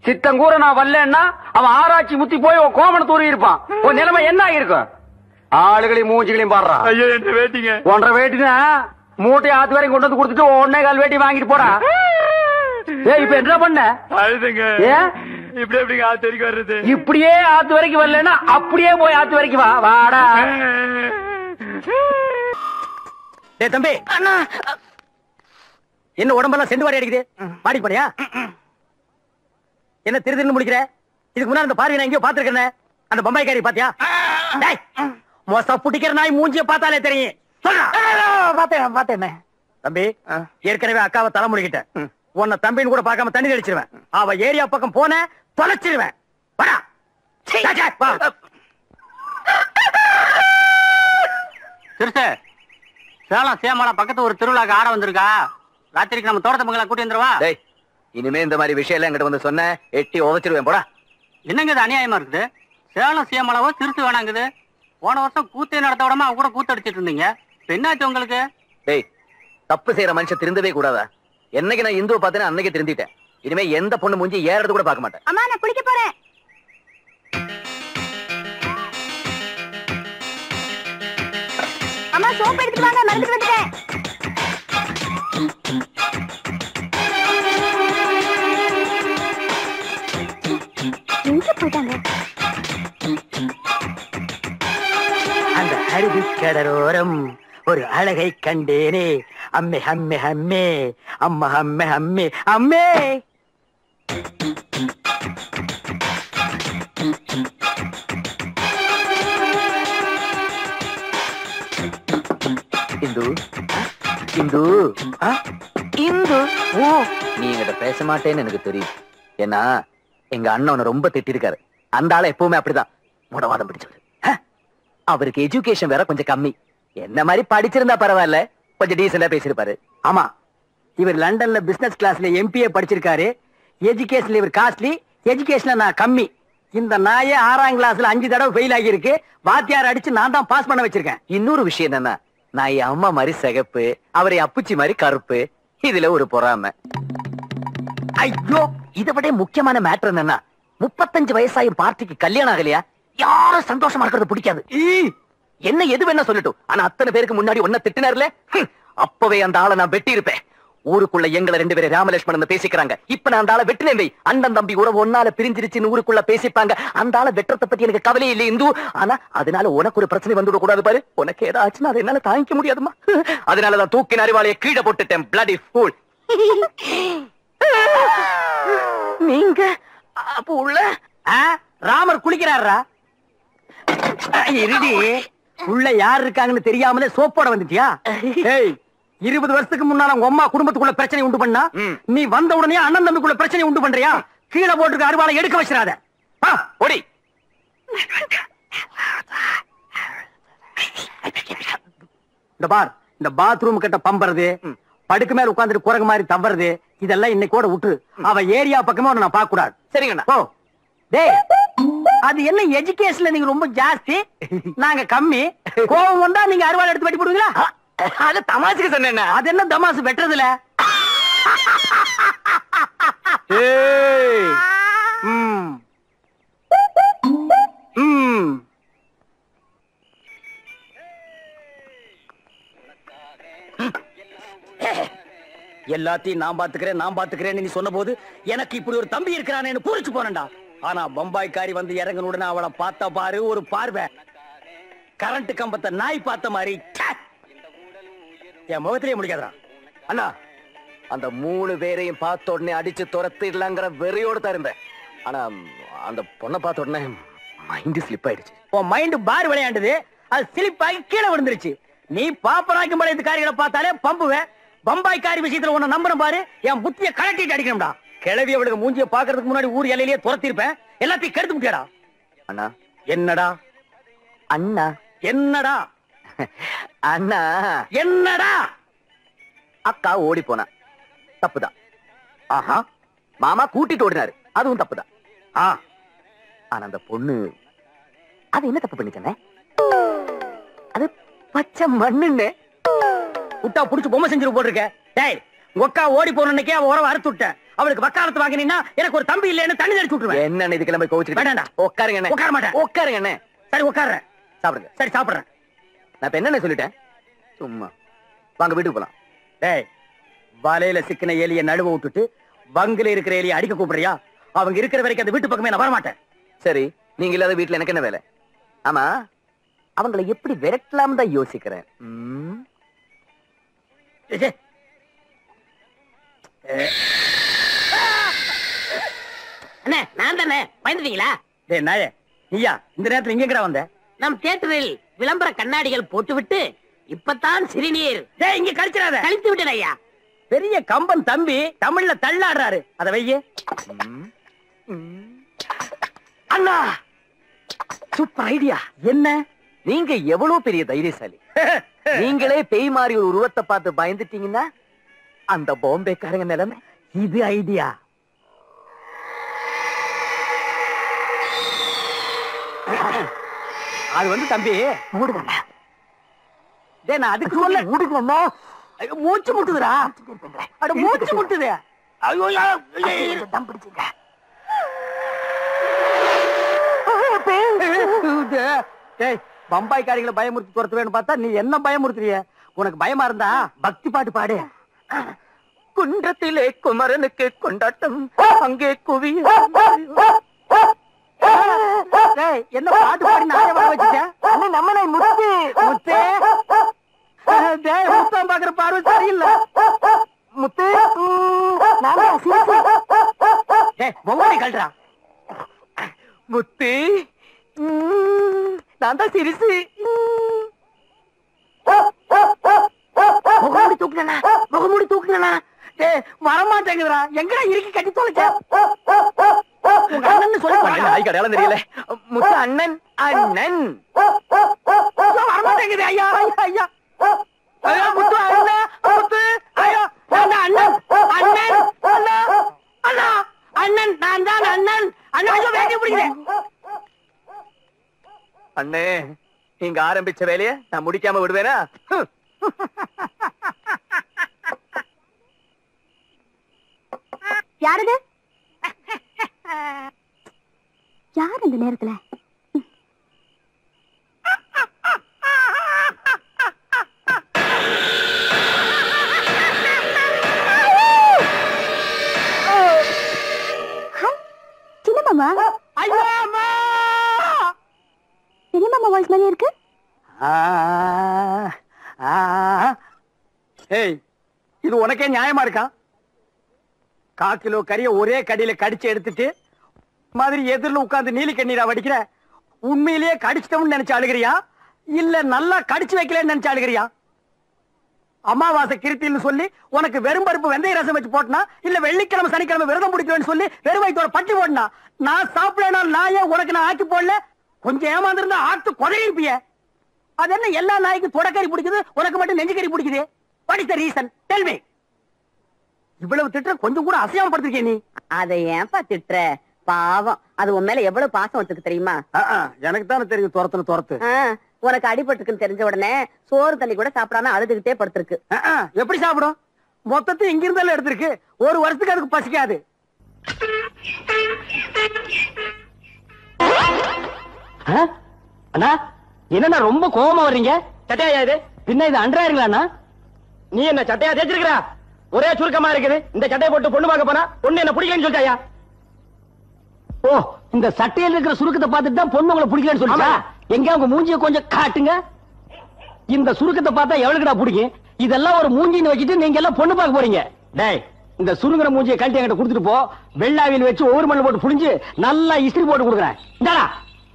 சித்தங்கூர நான் வரலன்னா அவன் ஆராய்ச்சி முத்தி போய் கோமண தூரி இருப்பான். உன் நிலைமை என்ன ஆகிருக்கும்? ஆளுகளையும் மூஞ்சிகளையும் பாடுறான். ஐயோ, என்ற வேட்டிங்க. ஒன்றரை வேட்டினா மூட்டை ஆத்து வரைக்கும் கொண்டு வந்து கொடுத்துட்டு 1.25 வேட்டி வாங்கிட்டு போடா. இப்ப என்ன பண்ண? அழுதுங்க. இப்படி எப்படி ஆத்து வரைக்கும் வர்றது? இப்படியே ஆத்து வரைக்கும் வரலன்னா அப்படியே போய் ஆத்து வரைக்கும் வா. வாடா தம்பி. என்ன உடம்பெல்லாம் செண்டு வாரி அடிக்குது? பாடி போனியா? என்ன திரு முடிக்கிற? இதுக்கு முன்னாடி அந்த பார்வை நான் எங்கேயோ பாத்துருக்கேன். அந்த பம்பாய்க்காரி பாத்தியா? மோச புட்டிக்கிற நாய் மூஞ்சிய பார்த்தாலே தெரியும். பாத்தேன் தம்பி. ஏற்கனவே அக்காவை தலை முடிக்கிட்டேன். உன்னை தம்பின்னு கூட பார்க்காம தண்ணி தெளிச்சிருவேன். அவ ஏரியா பக்கம் போன தொலைச்சிருவேன். சிறுசு, சேலம் சேமலா பக்கத்து ஒரு திருவிழாக்கு ஆட வந்திருக்கா. ராத்திரிக்கு நம்ம தோட்டத்தை மங்களா கூட்டி வந்துருவா. இனிமே இந்த மாதிரி விஷயம் எல்லாம் என்கிட்ட வந்து சொன்ன எட்டி உதச்சிருவேன். போடா. என்னங்க இது அநியாயமா இருக்குது? சேலம் சேமலாவோ சிறுசு வேணாங்குது. போன வருஷம் கூத்தே நடத்த விடாம அவ கூட கூத்து அடிச்சிட்டு இருந்தீங்க. என்னாச்சு உங்களுக்கு? தப்பு செய்யற மனுஷன் திருந்தவே கூடாதா? என்னைக்கு நான் இந்துவை பார்த்தேன்னு அன்னைக்கு திருந்திட்டேன். இனிமே எந்த பொண்ணு மூஞ்சி ஏறது கூட பார்க்க மாட்டேன். அம்மா, நான் குளிக்க போறேன். அம்மா, சோப்பு எடுத்துட்டு வாங்க, மறந்துட்டு வந்துட்டேன். எங்க போயிட்டாங்க? அந்த அருவி கடலோரம் ஒரு அழகை கண்டேனே. அம்மே அம்மே அம்மே, அம்மா அம்மே அம்மே அம்மே. இந்து இந்து இந்து, நீ என்கிட்ட பேச மாட்டேன்னு எனக்கு தெரியும். ஏன்னா எங்க அண்ணன் ரொம்ப திட்டிருக்காரு. அந்த ஆளை எப்பவுமே அப்படிதான் முடவாதம் பிடிச்சவர். அவருக்கு எஜுகேஷன் வேற கொஞ்சம் கம்மி. என்ன மாதிரி படிச்சிருந்தா பரவாயில்ல, கொஞ்சம் டீசெண்டா பேசிருப்பாரு. ஆமா, இவர் லண்டன்ல பிசினஸ் கிளாஸ்ல MPA படிச்சிருக்காரு. எஜுகேஷன்ல இவர் காஸ்ட்லி, எஜுகேஷன்ல நான் கம்மி. இந்த நாயே 6ஆம் கிளாஸ்ல 5 தடவை ஃபெயில் ஆகி இருக்கு. வாத்தியார் அடிச்சு நான் தான் பாஸ் பண்ண வச்சிருக்கேன். இன்னொரு விஷயம் என்னன்னா, நான் என் அம்மா மாதிரி சிகப்பு, அவரை அப்புச்சி மாதிரி கருப்பு. இதுல ஒரு பொறாமை. ஐயோ, இதை விட முக்கியமான மேட்டர் என்னன்னா, 35 வயசாயும் பார்ட்டிக்கு கல்யாணம் ஆகலையா? யாரும் சந்தோஷமா இருக்கிறது பிடிக்காது. என்ன எது வேணா சொல்லட்டும், ஆனா அத்தனை பேருக்கு முன்னாடி ஒன்ன திட்டினார்ல, அப்பவே அந்த ஆளை நான் வெட்டி இருப்பேன். ஊருக்குள்ள எங்களை 2 பேரும் ராமலட்சுமணன் பேசிக்கிறாங்க. இப்ப நான் அந்த ஆளை வெட்டினேன் வை. அண்ணன் தம்பி உறவு ஒன்னால பிரிஞ்சிருச்சுன்னு ஊருக்குள்ள பேசிப்பாங்க. அந்த ஆளை வெற்றத்தை பத்தி எனக்கு கவலையே இல்லை இந்து. ஆனா அதனால உனக்கு ஒரு பிரச்சனை வந்துட கூடாது பாரு. உனக்கு ஏதாச்சுன்னா அதை என்னால தாங்கிக்க முடியாதுமா. அதனாலதான் தூக்கின அறிவாளைய கீழே போட்டுட்டேன். bloody fool. நீங்க அப்ப உள்ள ராமர் குளிக்கிறாரா? இருடி, உள்ள யார் இருக்காங்கன்னு தெரியாமலே சோப்போட வந்துட்டியா? 20 வருஷத்துக்கு முன்னால உங்க அம்மா குடும்பத்துக்குள்ள பிரச்சனை உண்டு பண்ணா, நீ வந்த உடனே அண்ணன் தம்பிக்குள்ள பிரச்சனை உண்டு பண்றியா? கீழே போட்டுருக்க அருவாளை எடுக்க வச்சிடாத. ஓடி. இந்த பார், இந்த பாத்ரூம் கிட்ட பம்பறது, படுக்கு மேல உட்கார்ந்துட்டு குரங்கு மாதிரி தவறது, இதெல்லாம் இன்னைக்கோட விட்டு. அவ ஏரியா பக்கமே நான் பார்க்க கூடாது. சரிங்கண்ணா. ஓ டேய், அது என்ன எஜுகேஷன்ல நீங்க ரொம்ப ஜாஸ்தி, நாங்க கம்மி. கோவம் வந்தா நீங்க அருவாளை எடுத்து வெட்டி போடுவீங்களா? அது தமாசுக்கு சொன்னேன். அது என்ன தமாசு வெட்டுறதுல? எல்லாத்தையும் நான் பாத்துக்கிறேன் நீ சொன்ன போது எனக்கு இப்படி ஒரு தம்பி இருக்கிறானேன்னு பூரிச்சு போனேன்டா. ஆனா பம்பாய்க்காரி வந்து இறங்கின உடனே அவளை பார்த்த பாரு ஒரு பார்வை, கரண்ட் கம்பத்தை நாய் பார்த்த மாதிரி என் முகத்திலே முடிக்காதா. அண்ணா, அந்த 3 பேரையும் பார்த்த உடனே அடிச்சு துரத்திடலாங்கிற வெறியோடு தான் இருந்தேன். ஆனா அந்த பொண்ணை பார்த்த உடனே மைண்ட் ஸ்லிப் ஆயிடுச்சு. உன் மைண்ட் பார் விளையாண்டுது, அது ஸ்லிப் ஆகி கீழே விழுந்துருச்சு. நீ பாப்பராக்கும் பழைய காரிகளை பார்த்தாலே பம்புவேன். பம்பாய்க்காரி விஷயத்துல உன்னை நம்புறேன் பாரு, என் புத்திய கலட்டிட்டு அடிக்கணும்டா. கிளவி அவளுக்கு மூஞ்சிய பாக்குறதுக்கு முன்னாடி ஊர் எல்லையிலேயே துரத்திருப்பேன். எல்லாத்தையும் கெடுத்து முட்டியாடா. அண்ணா. என்னடா அண்ணா? என்னடா அண்ணா? என்னடா? அக்கா ஓடி போனா தப்புதான். ஆஹா, மாமா கூட்டிட்டு ஓடினாரு, அதுவும் தப்புதான். ஆனா அந்த பொண்ணு அது என்ன தப்பு பண்ணிச்சனே? அது பச்சை மண்ணுன்னு விட்டா புடிச்சு பொம்மை செஞ்சு போட்டிருக்க. டேய், ஒக்கா ஓடி போனே அவ உறவை அறுத்து விட்டேன். அவளுக்கு வக்காலத்து வாங்கினீங்கன்னா எனக்கு ஒரு தம்பி இல்லைன்னு தண்ணி தெளிச்சு விட்டுருவேன். என்ன இது கிளம்பி கோவிச்சு வேண்டாம்டா. உட்காருங்க. உட்கார மாட்டேன். உட்காருங்க அண்ணே. சரி உட்கார்றேன். சாப்பிடுங்க. சரி சாப்பிடுறேன். நான் இப்ப என்ன சொல்லிட்டேன்? சும்மா வாங்க வீட்டுக்கு போலாம். டேய், வலையில சிக்கின எலிய நடுவ விட்டுட்டு வங்கில இருக்கிற எலிய அடிக்க கூப்பிடுறியா? அவங்க இருக்கிற வரைக்கும் அந்த வீட்டு பக்கமே நான் வரமாட்டேன். சரி, நீங்க இல்லாத வீட்டுல எனக்கு என்ன வேலை? ஆமா, அவங்களை எப்படி விரட்டலாம் தான் யோசிக்கிறேன். அண்ணே, நான் தானே, பயந்துட்டீங்களா? டேய் நாயே, நீயா இந்த நேரத்துல இங்க எங்கடா வந்த? நம் தியேட்டரில் விளம்பர கண்ணாடிகள் போட்டுவிட்டு இப்பதான் சிறுநீர் டேய் இங்க கழிச்சிடாத. கழித்து விட்டேன் ஐயா. பெரிய கம்பன் தம்பி தமிழ்ல தள்ளாடுறாரு, அத வையே. அண்ணா, சூப்பர் ஐடியா. என்ன? நீங்க எவ்வளவு பெரிய தைரியசாலி. நீங்களே பேய் மாதிரி ஒரு உருவத்தை பார்த்து பயந்துட்டீங்கன்னா அந்த பாம்பேக்காரங்க நிலைமை. இது ஐடியா. அது வந்து தம்பி மூடுங்க. டேய், நான் அதுக்கு சொல்ல மூடுங்க. மூச்சு முட்டுதுடா. அட மூச்சு முட்டுது. ஐயோ தம் பிடிச்சுங்க. டேய், பம்பாய்க்காரிகளை பயமுறுத்தி துரத்துவேன்னு பார்த்தா நீ என்ன பயமுறுத்துறிய? உனக்கு பயமா இருந்தா பக்தி பாட்டு பாடு. குன்றத்திலே குமரனுக்கு கொண்டாட்டம், அங்கே குவி. டேய், என்ன பாட்டு பாடி நானே வர வச்சுட்டேன். நம்ம முத்து முத்து. டேய், முத்தம் பாக்குற பார்வை சரியில்லை. முத்து. டேய், மொபைல் கழட்டா. முத்து, நான் தான் சிரிசு. முகமூடி தூக்குனா, முகமூடி தூக்குனா. வரமாட்டேங்குதுடா. எங்கடா இறுக்கி கட்டி தொலைச்ச? உங்க அண்ணன் சொல்லி நாய் கடையால தெரியல. முத்து அண்ணன் அண்ணன் வரமாட்டேங்குது. ஐயா ஐயா ஐயா முத்து அண்ணன் முத்து ஐயா அண்ணன் அண்ணன் அண்ணா அண்ணா அண்ணன் நான் தான் அண்ணன் அண்ணா ஐயோ வேட்டி பிடிக்கிறேன். அண்ணே நீங்க ஆரம்பிச்ச வேலைய நான் முடிக்காம விடுவேனா? யாருது? யார் இந்த நேரத்துல? சின்னமாமா சின்னமாமா வாய்ஸ் மாதிரி இருக்கு. ஏய் இது உனக்கே நியாயமா இருக்கா? 1/4 கிலோ கறிய ஒரே கடியில கடிச்சு எடுத்துட்டு மாதிரி எதிரில உட்கார்ந்து நீலி கண்ணீரா வடிக்கிற. உண்மையிலேயே கடிச்சிட்டோம்னு நினைச்சு அழுகிறியா இல்ல நல்லா கடிச்சு வைக்கலன்னு நினைச்சு அழுகிறியா? அமாவாசை கிருத்தின்னு சொல்லி உனக்கு வெறும் பருப்பு வெந்தய ரசம் வச்சு போட்டனா இல்ல வெள்ளிக்கிழமை சனிக்கிழமை விரதம் பிடிக்கிறேன்னு சொல்லி வெறும் வயிற்றோட பட்டி போட்டனா? நான் சாப்பிடனா நாயே உனக்கு நான் ஆக்கி போடல. கொஞ்சம் ஏமாந்திருந்தா ஆட்டு கொதறிப்பிய. அது என்ன எல்லா நாய்க்கும் தொடக்கறி பிடிக்குது உனக்கு மட்டும் நெஞ்சுக்கறி பிடிக்குது? What is the reason? Tell me. இவ்வளவு திட்டுற கொஞ்சம் கூட அசையாம படுத்திருக்கே நீ. அதை ஏன்பா திட்டுற? பாவம், அது உன் மேல எவ்வளவு பாசம் வச்சுக்கு தெரியுமா? எனக்கு தானே தெரியும் துரத்துன்னு துரத்து. உனக்கு அடிபட்டுக்குன்னு தெரிஞ்ச உடனே சோறு தண்ணி கூட சாப்பிடாம அழுதுகிட்டே படுத்திருக்கு. எப்படி சாப்பிடும்? மொத்தத்தை இங்க இருந்தாலும் எடுத்திருக்கு. ஒரு வருஷத்துக்கு அதுக்கு பசிக்காது. அண்ணா என்ன ரொம்ப கோபமா வர்றீங்க? சட்டையா இது? பின்ன இது அன்றாயிருங்களா? நீ என்ன சட்டையா தேய்ச்சிருக்கிறா? ஒரே சுருக்கமா இருக்குது. இந்த சட்டையை போட்டு பொண்ணு பார்க்க போனா பொண்ணு என்ன பிடிக்கலன்னு சொல்லிட்டாயா? ஓ, இந்த சட்டையில இருக்கிற சுருக்கத்தை பார்த்துட்டு தான் பொண்ணு உங்களை பிடிக்கலன்னு சொல்லிச்சா? எங்க உங்க மூஞ்சிய கொஞ்சம் காட்டுங்க. இந்த சுருக்கத்தை பார்த்தா எவ்வளவுடா பிடிக்கும்? இதெல்லாம் ஒரு மூஞ்சின்னு வச்சுட்டு நீங்க எல்லாம் பொண்ணு பார்க்க போறீங்க. டேய், இந்த சுருங்குற மூஞ்சியை கழட்டி என்கிட்ட கொடுத்துட்டு போ. வெள்ளாவியில் வச்சு ஒவ்வொரு மண்ணு போட்டு புடிஞ்சு நல்லா இஸ்திரி போட்டு கொடுக்குறேன். இந்தாடா,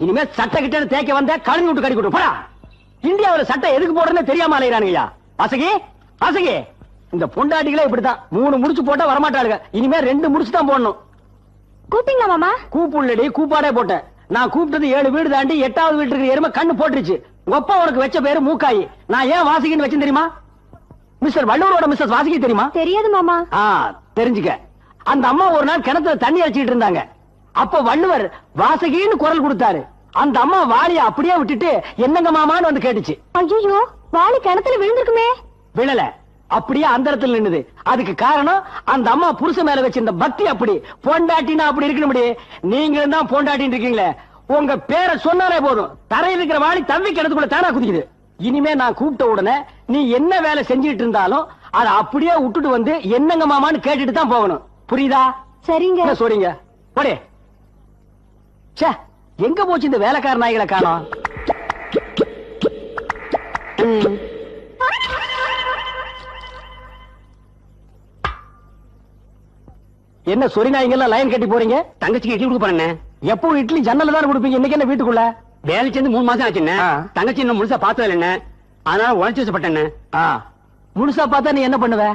இனிமே சட்டை கிட்ட தேய்க்க வந்த கழுவி விட்டு கடி கொடு போடா. இந்தியாவில் சட்டை எதுக்கு போடுறதுன்னு தெரியாம அலையிறானுங்கய்யா. வாசகி வாசகி, இந்த பொண்டாட்டிகளே இப்படித்தான். 3 முடிச்சு போட்டா வரமாட்டாளுங்க. இனிமே 2 முடிச்சு தான் போடணும். கூப்பிட்டீங்களா மாமா? கூப்புள்ளடி, கூப்பாடே போட்டேன். நான் கூப்பிட்டது 7 வீடு தாண்டி 8வது வீட்டுக்கு எருமை கண்ணு போட்டுருச்சு. உங்க அப்பா உனக்கு வச்ச பேரு மூக்காயி. நான் ஏன் வாசகின்னு வச்சேன் தெரியுமா? மிஸ்டர் வள்ளுவரோட மிஸ்ஸஸ் வாசகி தெரியுமா? தெரியாது மாமா. தெரிஞ்சுக்க. அந்த அம்மா ஒரு நாள் கிணத்துல தண்ணி அடிச்சிட்டு இருந்தாங்க. அப்ப வள்ளுவர் வாசகின்னு குரல் கொடுத்தாரு. அந்த அம்மா வாளிய அப்படியே விட்டுட்டு என்னங்க மாமான்னு வந்து கேட்டுச்சு. ஐயோ, வாளி கிணத்துல விழுந்திருக்குமே. விழல, அப்படியே அந்த இடத்துல நின்னுது. அதுக்கு காரணம் அந்த அம்மா புருஷன் மேல வச்சிருந்த பக்தி. அப்படி பொண்டாட்டினா அப்படி இருக்கணும். நீங்களும் தான் பொண்டாட்டின்னு இருக்கீங்களே. உங்க பேரை சொன்னாலே போதும், தரையில் இருக்கிற வாளி தம்பி கிணத்துக்குள்ள தானா குதிக்குது. இனிமே நான் கூப்பிட்ட உடனே நீ என்ன வேலை செஞ்சிட்டு இருந்தாலும் அதை அப்படியே விட்டுட்டு வந்து என்னங்க மாமான்னு கேட்டுட்டு தான் போகணும். புரியுதா? சரிங்க. சொல்றீங்க போடே. எங்க போச்சு இந்த வேலைக்கார நாய்களை காணோம்? என்ன சொரி நாய்ங்கெல்லாம் லைன் கட்டி போறீங்க? தங்கச்சிக்கு இட்லி கொடுக்க போறேன். எப்போ இட்லி ஜன்னல தான் கொடுப்பீங்க. இன்னைக்கு என்ன வீட்டுக்குள்ள? வேலை சேர்ந்து 3 மாசம் ஆச்சுன்னு. தங்கச்சி இன்னும் முழுசா பார்த்தது என்ன, அதனால உழைச்சு வச்சப்பட்டேன்னு. முழுசா பார்த்தா நீ என்ன பண்ணுவ?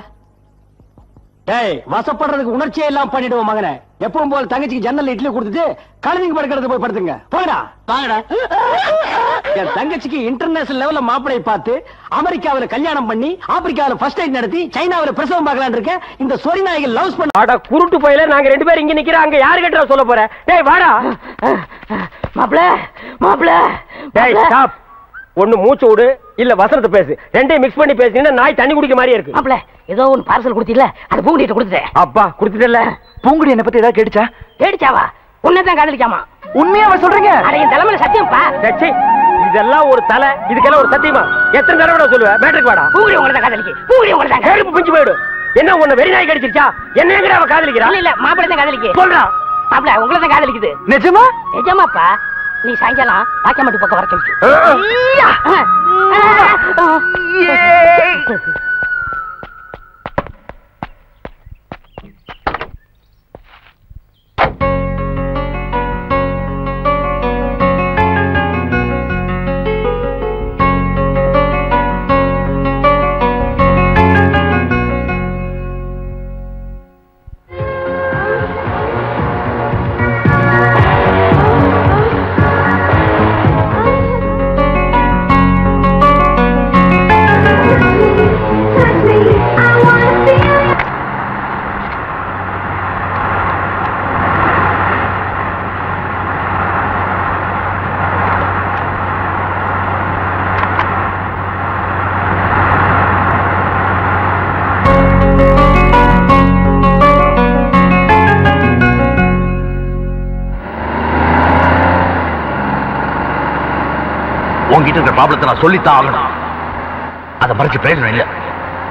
டேய், வசப்படுறதுக்கு உணர்ச்சியே எல்லாம் பண்ணிடுவோம் மகனே. எப்பவும் போல தங்கச்சிக்கு ஜன்னல்ல இட்லி கொடுத்துட்டு கழுவிக்கு படுக்கிறது போய் படுத்துங்க. போடா வாங்கடா. என் தங்கச்சிக்கு இன்டர்நேஷனல் லெவல்ல மாப்பிளை பார்த்து அமெரிக்காவில கல்யாணம் பண்ணி ஆப்பிரிக்காவில ஃபர்ஸ்ட் டைம் நடத்தி சைனாவில பிரசவம் பார்க்கலான்னு இருக்க. இந்த சொரி நாய்கள் லவ்ஸ் பண்ண. வாடா குருட்டு போயில நாங்க 2 பேரும் இங்க நிக்கிறோம். அங்க யாரு கிட்ட சொல்ல போற? டேய் வாடா. மாப்ள மாப்ள. டேய் ஸ்டாப். ஒண்ணு மூச்சு விடு, இல்ல வசனத்தை பேசு. ரெண்டையும் மிக்ஸ் பண்ணி பேசினா நாய் தண்ணி குடிக்க மாதிரியே இருக்கு. மாப்ள, ஏதோ ஒன்னு பார்சல் கொடுத்தீல்ல, அது பூங்குடிட்ட கொடுத்துட்டேன். அப்பா குடுத்துட்டல. பூங்குடி என்ன பத்தி ஏதாவது கேட்டுச்சா? கேடிச்சாவா? உன்னதான் காதலிக்காமா? உண்மையாவா சொல்றீங்க? அட என் தலைமையில சத்தியம்ப்பா. டேச்சி, இதெல்லாம் ஒரு தலை, இதுக்கெல்லாம் ஒரு சத்தியமா? எத்தனை தடவை சொல்லுவேன்? மேட்ருக்கு வாடா. பூங்குடி உங்களை தான் காதலிக்கு. பூங்குடி உங்களை தான் கேளுப்பு பிஞ்சு போயிடு. என்ன உன்னை வெறி நாய் கடிச்சிருச்சா? என்ன எங்கடா அவ காதலிக்கிறா? இல்ல மாப்பிள்ளை தான் காதலிக்கு. சொல்றா. மாப்ள உங்களை தான் காதலிக்குது. நிஜமா? நிஜமாப்பா. நீ சாயங்காலம் பாக்கமாட்டு பக்கம் வர சொல்லு. உங்ககிட்ட இருக்கிற ப்ராப்ளத்தை நான் சொல்லித்தான் ஆகணும். அதை மறைச்சு பிரயோஜனம் இல்லை.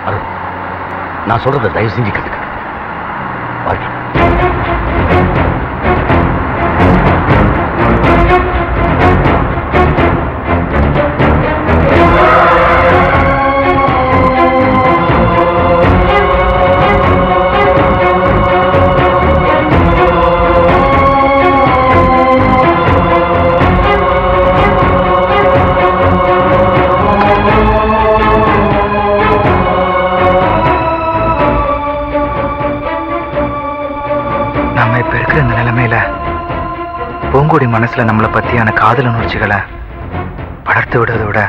அருண், நான் சொல்றதை தயவு செஞ்சு கத்துக்க. வாழ்க்கை பூங்குடி மனசுல நம்மளை பத்தியான காதல் உணர்ச்சிகளை வளர்த்து விடுறதை விட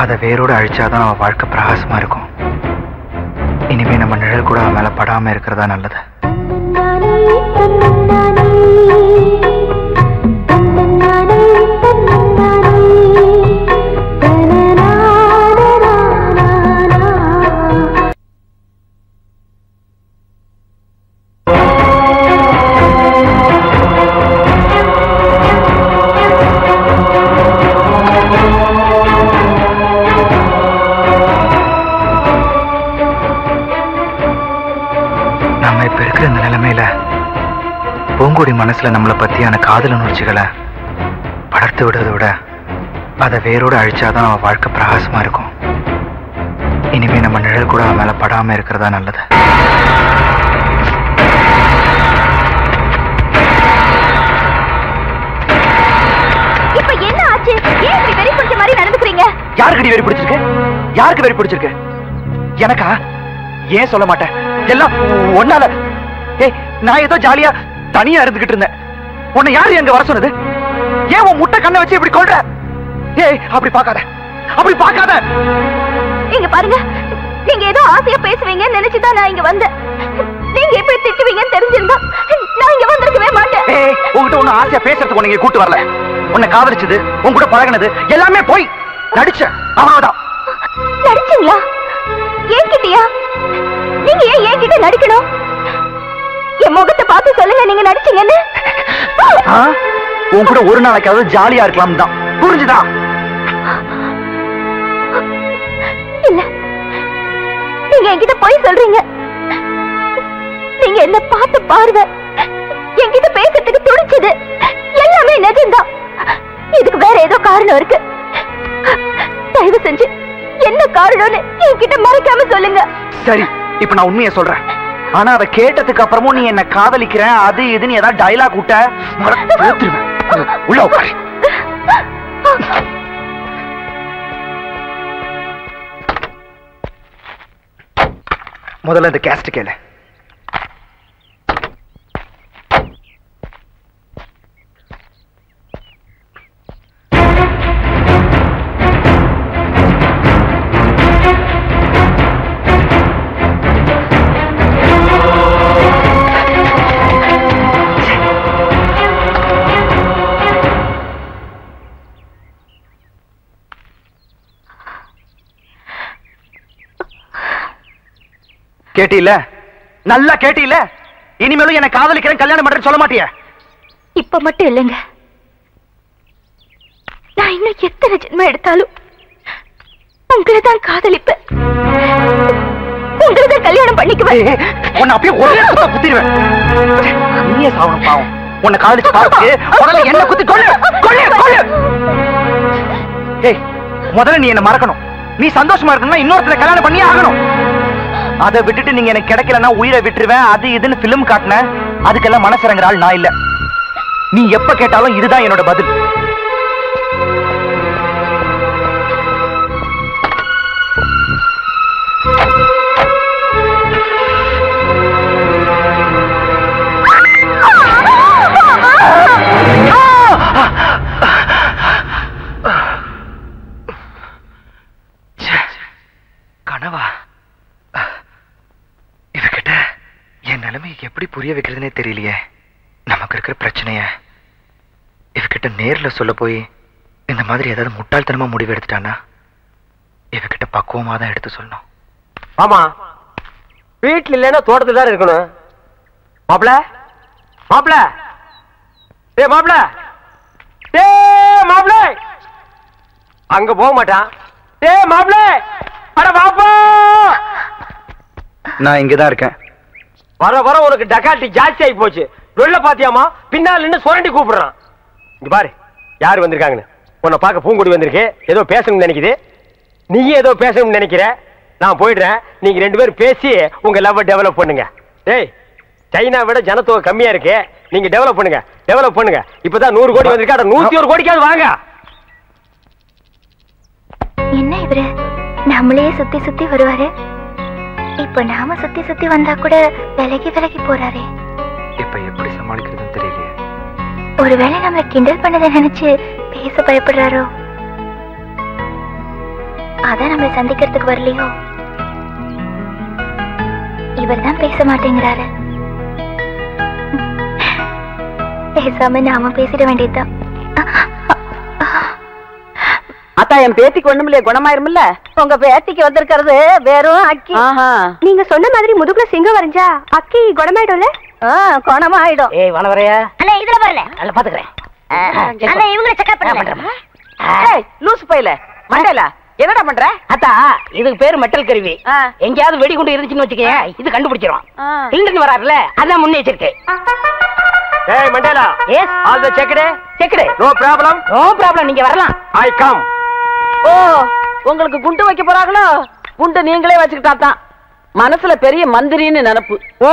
அதை வேரோடு அழிச்சாதான் அவன் வாழ்க்கை பிரகாசமா இருக்கும். இனிமே நம்ம நிழல் கூட அவன் மேல படாம இருக்கிறதா நல்லது. பூங்குடி மனசுல நம்மளை பத்தியான காதல் உணர்ச்சிகளை வளர்த்து விடுறதை விட அதை வேரோடு அழிச்சாதான் அவன் வாழ்க்கை பிரகாசமா இருக்கும். இனிமே நம்ம நிழல் கூட அவன் மேல படாம இருக்கிறதா நல்லது. இப்ப என்ன ஆச்சு? ஏன் இப்படி வெறி பிடிச்ச மாதிரி நடந்துக்கிறீங்க? யாருக்கு வெறி பிடிச்சிருக்கு? யாருக்கு வெறி பிடிச்சிருக்கு? எனக்கா? ஏன் சொல்ல மாட்டேன்? எல்லாம் ஒன்னால. ஏய், நான் ஏதோ ஜாலியா தனியா இருந்துகிட்டு இருந்தேன். உன்னை யாரு எங்க வர சொன்னது? ஏன் உன் முட்டை கண்ணை வச்சு இப்படி கொல்ற? ஏய், அப்படி பார்க்காத, அப்படி பார்க்காத. இங்க பாருங்க, நீங்க ஏதோ ஆசையா பேசுவீங்கன்னு நினைச்சுதான் நான் இங்க வந்தேன். நீங்க எப்படி திட்டுவீங்கன்னு தெரிஞ்சிருந்தா நான் இங்க வந்திருக்கவே மாட்டேன். ஏய், உன்கிட்ட ஒண்ணு ஆசையா பேசுறதுக்கு உன்னை கூட்டு வரல. உன்னை காதலிச்சது, உன் கூட பழகினது எல்லாமே போய் நடிச்ச, அவ்வளவுதான். நடிச்சீங்களா? ஏன்கிட்டயா? நீங்க ஏன் என்கிட்ட நடிக்கணும்? என் முகத்தை பார்த்து சொல்லுங்க, நீங்க நடிச்சீங்கன்னு. உன் கூட ஒரு நாளைக்காவது ஜாலியா இருக்கலாம் தான், புரிஞ்சுதா? இல்ல, நீங்க என்கிட்ட போய் சொல்றீங்க. நீங்க என்ன பார்த்து பார்வை, என்கிட்ட பேசுறதுக்கு துடிச்சது எல்லாமே நிஜம்தான். இதுக்கு வேற ஏதோ காரணம் இருக்கு. தயவு செஞ்சு என்ன காரணம்னு என்கிட்ட மறைக்காம சொல்லுங்க. சரி, இப்ப நான் உண்மையை சொல்றேன். ஆனா அதை கேட்டதுக்கு அப்புறமும் நீ என்ன காதலிக்கிறேன் அது இதுன்னு ஏதாவது டைலாக் விட்ட உள்ள உட்காரு. முதல்ல இந்த கேஸ்ட் கேளு. கேட்டீல? நல்லா கேட்டீல? இனிமேலும் என்ன காதலிக்கிறேன் கல்யாணம் பண்றேன்னு சொல்ல மாட்டிய? இப்ப மட்டும் இல்லைங்க, நான் இன்னும் எத்தனை ஜென்மம் எடுத்தாலும் உங்களை தான் காதலிப்பேன், உங்களை தான் கல்யாணம் பண்ணிக்குவேன். உன்னை அப்படியே ஒரே சுத்த குத்திடுவேன். நீயே சாவணும் பாவம். உன்னை காதலிச்சு பார்த்து முதல்ல என்ன குத்தி கொள்ளு கொள்ளு கொள்ளு. ஏய், முதல்ல நீ என்ன மறக்கணும். நீ சந்தோஷமா இருக்கணும்னா இன்னொருத்தரை கல்யாணம் பண்ணியே ஆகணும். அதை விட்டுட்டு நீங்க எனக்கு கிடைக்கலன்னா உயிரை விட்டுருவேன் அது இதுன்னு பிலிம் காட்டின, அதுக்கெல்லாம் மனசிறங்குற ஆள் நான் இல்ல. நீ எப்ப கேட்டாலும் இதுதான் என்னோட பதில். கனவா? இவகிட்ட என் நிலைமை எப்படி புரிய வைக்கிறதுனே தெரியலையே. நமக்கு இருக்கிற பிரச்சனைய இவகிட்ட நேர்ல சொல்ல போய் இந்த மாதிரி ஏதாவது முட்டாள்தனமா முடிவு எடுத்துட்டானா இவகிட்ட பக்குவமா தான் எடுத்து சொல்லணும். ஆமா, வீட்டுல இல்லைன்னா தோட்டத்துல தான் இருக்கணும். மாப்பிள மாப்பிள டே மாப்பிள டே மாப்பிள அங்க போக மாட்டான். டேய் மாப்ள, அட பாப்பா. நான் இங்கதான் இருக்கேன். வர வர உனக்கு டக்காட்டி ஜாஸ்தி ஆகி போச்சு. வெளில பாத்தியாமா? பின்னால் நின்னு சுரண்டி கூப்பிடுறான். இங்க பாரு யாரு வந்திருக்காங்கன்னு. உன்னை பார்க்க பூங்கொடி வந்திருக்கு. ஏதோ பேசணும்னு நினைக்குது. நீயே ஏதோ பேசணும்னு நினைக்கிற. நான் போயிடுறேன். நீங்க 2 பேரும் பேசி உங்க லவ் டெவலப் பண்ணுங்க. டேய், சைனா விட ஜனத்தொகை கம்மியா இருக்கு. நீங்க டெவலப் பண்ணுங்க, டெவலப் பண்ணுங்க. இப்பதான் 100 கோடி வந்திருக்கு. 101 கோடிக்காவது வாங்க. என்ன இவரு நம்மளே சுத்தி சுத்தி வருவாரு. இப்ப நாம சுத்தி சுத்தி வந்தா கூட விலகி விலகி போறாரே. இப்ப எப்படி சமாளிக்கிறதுன்னு தெரியலையே. ஒருவேளை நம்மள கிண்டல் பண்ணதை நினைச்சு பேச பயப்படுறாரோ? அதான் நம்மள சந்திக்கிறதுக்கு வரலையோ? இவர் தான் பேச மாட்டேங்கிறாரு. பேசாம நாம பேசிட வேண்டியதுதான். அத்தா, என் பேத்திக்கு ஒண்ணுமில்லையே, குணமாயிருமில்ல? உங்க பேத்திக்கு வந்திருக்கிறது வெறும் அக்கி. நீங்க சொன்ன மாதிரி முதுகுல சிங்கம் வரைஞ்சா அக்கி குணமாயிடும்ல? குணமாயிடும். ஏய் வனவரையா, அண்ணா இதுல வரல. நல்லா பாத்துக்கிறேன். அண்ணா இவங்களை செக்அப் பண்ணுங்க. லூசு பையில மண்டேல என்னடா பண்ற? அத்தா, இதுக்கு பேரு மெட்டல் கருவி. எங்கயாவது வெடிகுண்டு இருந்துச்சுன்னு வச்சுக்கேன், இது கண்டுபிடிச்சிரும். இங்கிருந்து வராருல, அதான் முன்னெச்சரிக்கை. ஏய் Mandela, yes all the checked. Checked. No problem. No problem, நீங்க வரலாம். I come. ஓ, உங்களுக்கு குண்டு வைக்க போறாங்களோ? குண்டு நீங்களே வச்சுக்கிட்டாதான். மனசுல பெரிய மந்திரின்னு நினைப்பு. ஓ,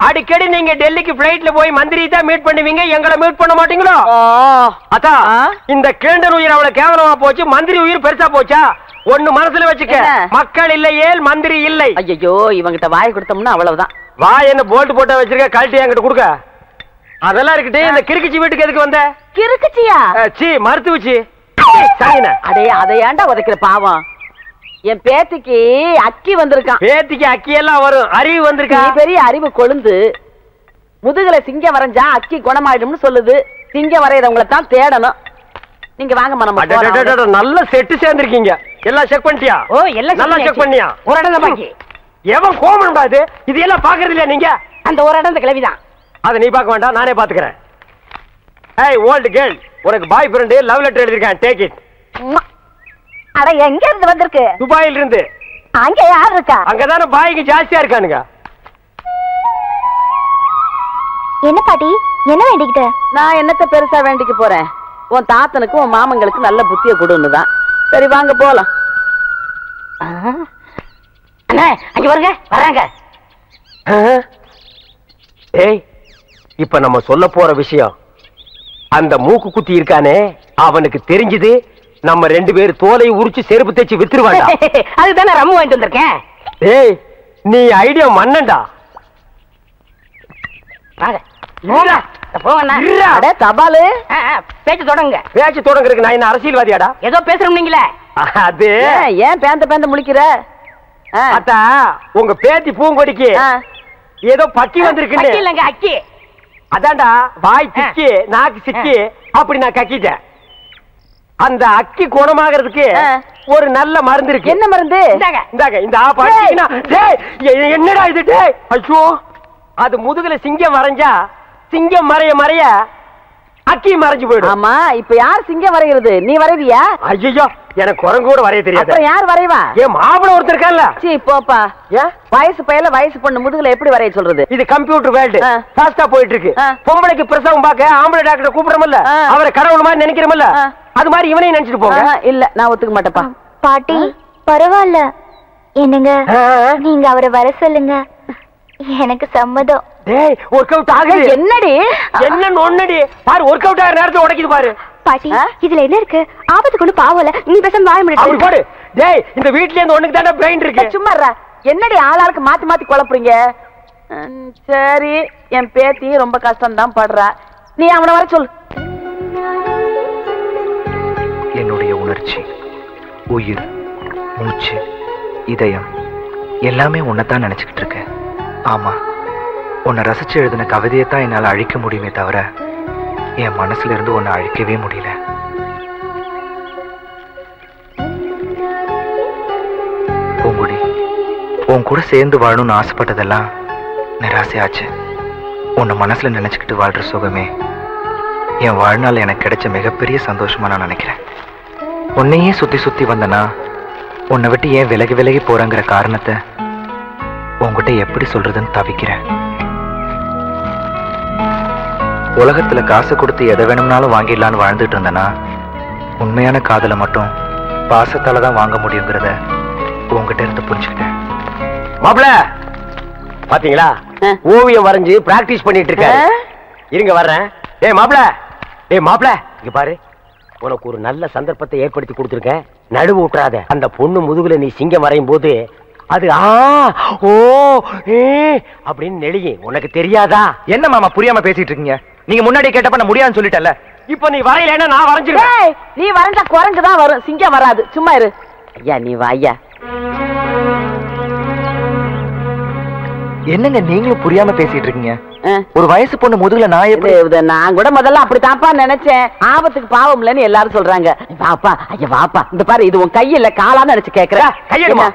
அடிக்கடி நீங்க டெல்லிக்கு பிளைட்ல போய் மந்திரி தான் மீட் பண்ணுவீங்க, எங்களை மீட் பண்ண மாட்டீங்களோ? அத்தா, இந்த கிழண்டன் உயிர் அவ்வளவு கேவலமா போச்சு, மந்திரி உயிர் பெருசா போச்சா? ஒண்ணு மனசுல வச்சுக்க, மக்கள் இல்லையே மந்திரி இல்லை. ஐயோ, இவங்கிட்ட வாய் கொடுத்தோம்னா அவ்வளவுதான். வாய் என்ன போல்ட் போட்டா வச்சிருக்க, கழட்டி என்கிட்ட கொடுக்க. அதெல்லாம் இருக்கட்டு. இந்த கிறுக்குச்சி வீட்டுக்கு எதுக்கு வந்த? கிறுக்குச்சியா? சி மருத்துவச்சி. அடே, அதை ஏன்டா உதைக்கிற பாவம்? என் பேத்திக்கு அக்கி வந்திருக்கான். பேத்திக்கு அக்கி எல்லாம் வரும், அறிவு வந்திருக்கா? பெரிய அறிவு கொழுந்து. முதுகுல சிங்கம் வரைஞ்சா அக்கி குணமாயிடும்னு சொல்லுது. சிங்கம் வரையறவங்களை தான் தேடணும். நீங்க வாங்க மனம். நல்ல செட்டு சேர்ந்திருக்கீங்க. எல்லாம் செக் பண்ணிட்டியா? ஓ, எல்லாம் நல்லா செக் பண்ணியா? ஒரு இடம் தான் பாக்கி. எவன் கோமன் பாது? இது எல்லாம் பாக்குறது இல்லையா நீங்க? அந்த ஒரு இடம் இந்த கிளவிதான். அதை நீ பார்க்க வேண்டாம், நானே பாத்துக்கிறேன். ஏய் ஓல்ட் கேர்ள், உனக்கு பாய் ஃப்ரெண்ட் லவ் லெட்டர் எழுதிருக்கேன், டேக் இட். அட, எங்க இருந்து வந்திருக்கு? துபாயில இருந்து. அங்க யார் இருக்கா? அங்கதானே பாய்க்கு ஜாஸ்தியா இருக்கானுங்க. என்ன பாட்டி, என்ன வேண்டிக்கிட்ட? நான் என்னத்த பெருசா வேண்டிக்க போறேன்? உன் தாத்தனுக்கு உன் மாமங்களுக்கு நல்ல புத்திய கொடுன்னுதான். சரி வாங்க போலாம். அண்ணா, அங்க வருங்க, வராங்க. ஏய், இப்ப நம்ம சொல்ல போற விஷயம், அந்த மூக்கு குத்தி இருக்கானே, அவனுக்கு தெரிஞ்சது நம்ம 2 பேர் தோலை உரிச்சு செருப்பு தைச்சு வித்துருவாண்டா. அதுதானே ரம்மு வாங்கிட்டு வந்திருக்கேன். ஏய், நீ ஐடியா மன்னன்டா. வாங்க போங்கண்ணா. அட தபாலு, பேச்சு தொடங்க. பேச்சு தொடங்குறதுக்கு நான் என்ன அரசியல்வாதியாடா? ஏதோ பேசுறோம் நீங்களே. அது ஏன் பேந்த முழிக்கிற? அத்தா, உங்க பேத்தி பூங்கொடிக்கு ஏதோ பக்கி வந்திருக்கு இல்லங்க, அக்கி. அதான்டா, வாய் திக்கி நாக்கு சிக்கி அப்படி நான் கக்கிட்டேன். அந்த அக்கி குணமாகிறதுக்கு ஒரு நல்ல மருந்து இருக்கு. என்ன மருந்து? இந்தாங்க, இந்த ஆப் அடிச்சீங்கன்னா. டேய், என்னடா இது? டேய், ஐயோ, அது முதுகுல சிங்கம் வரைஞ்சா சிங்கம் மறைய மறைய அக்கி மறைஞ்சு போயிடும். ஆமா, இப்ப யார் சிங்கம் வரைகிறது? நீ வரைவியா? ஐயோ, எனக்கு குரங்கு கூட வரைய தெரியாது. அப்புறம் யார் வரைவா? ஏன் மாப்பிள ஒருத்தர் இருக்கான்ல? சீ போப்பா. வயசு பையல வயசு பொண்ணு முதுகுல எப்படி வரைய சொல்றது? இது கம்ப்யூட்டர் வேர்ல்டு, ஃபாஸ்டா போயிட்டு இருக்கு. பொம்பளைக்கு பிரசவம் பார்க்க ஆம்பளை டாக்டர் கூப்பிடுறோம்ல, அவரை கடவுள் மாதிரி நினைக்கிறோம்ல, அது மாதிரி இவனையும் நினைச்சிட்டு போங்க. இல்ல, நான் ஒத்துக்க மாட்டேப்பா. பாட்டி பரவாயில்ல, என்னங்க நீங்க அவரை வர சொல்லுங்க, எனக்கு சம்மதம். டேய், ஒர்க் அவுட் ஆகுது. என்னடி என்ன நொன்னடி பாரு, ஒர்க் அவுட் ஆகிற நேரத்துல உடைக்குது பாரு. பாட்டி, இதுல என்ன இருக்கு? ஆபத்து கொண்டு பாவல, நீ பேசாம வாய முடியாது. அப்படி போடு. டேய், இந்த வீட்ல இருந்து ஒண்ணுக்கு தான பிரெயின் இருக்கு. சும்மாறா, என்னடி ஆளாளுக்கு மாத்தி மாத்தி குழப்புறீங்க? சரி, என் பேத்தி ரொம்ப கஷ்டம் தான் படுறா, நீ அவனை வர சொல்லு. என்னுடைய உணர்ச்சி, உயிர், மூச்சு, இதயம் எல்லாமே உன்னைத்தான் நினைச்சுக்கிட்டு இருக்கேன். ஆமா, உன்னை ரசிச்சு எழுதின கவிதையை தான் என்னால் அழிக்க முடியுமே தவிர என் மனசுல இருந்து உன்னை அழிக்கவே முடியல. பூங்குடி, உன் கூட சேர்ந்து வாழணும்னு ஆசைப்பட்டதெல்லாம் நிராசையாச்சு. உன்னை மனசுல நினைச்சுக்கிட்டு வாழ்ற சுகமே என் வாழ்நாள் எனக்கு கிடைச்ச மிகப்பெரிய சந்தோஷமா நான் நினைக்கிறேன். உன்னையே சுத்தி சுத்தி வந்தனா உன்னை விட்டு ஏன் விலகி விலகி போறங்கிற காரணத்தை உன்கிட்ட எப்படி சொல்றதுன்னு தவிக்கிறேன். உலகத்துல காசு கொடுத்து எதை வேணும்னாலும் வாங்கிடலான்னு வாழ்ந்துட்டு இருந்தனா உண்மையான காதலை மட்டும் பாசத்தால தான் வாங்க முடியுங்கிறத உங்ககிட்ட இருந்து புரிஞ்சுக்கிட்டேன். மாப்பிள பாத்தீங்களா, ஓவியம் வரைஞ்சு பிராக்டிஸ் பண்ணிட்டு இருக்காரு. இருங்க வர்றேன். ஏய் மாப்பிள இங்க பாரு, உனக்கு ஒரு நல்ல சந்தர்ப்பத்தை ஏற்படுத்தி கொடுத்துருக்கேன். நடுவு விட்டுறாத. அந்த பொண்ணு முதுகுல நீ சிங்கம் வரையும் போது அது ஓ அப்படின்னு நெளியும். உனக்கு தெரியாதா? என்ன மாமா புரியாம பேசிட்டு இருக்கீங்க? நீங்க முன்னாடி கேட்டப்ப நான் முடியாதுன்னு சொல்லிட்டல. இப்ப நீ வரையலன்னா நான் வரைஞ்சிருவேன். நீ வரைஞ்சா குரங்கு தான் வரும், சிங்கம் வராது. சும்மா இரு. ஐயா நீ வா ஐயா. என்னங்க நீங்களும் புரியாம பேசிட்டு இருக்கீங்க? ஒரு வயசு பொண்ணு முதுகுல நான் எப்படி? நான் கூட முதல்ல அப்படி தாப்பா நினைச்சேன். ஆபத்துக்கு பாவம் இல்லன்னு எல்லாரும் சொல்றாங்க. வாப்பா ஐயா வாப்பா. இந்த பாரு, இது உன் கையில காலான்னு நினைச்சு கேக்குற. கையெடுமா.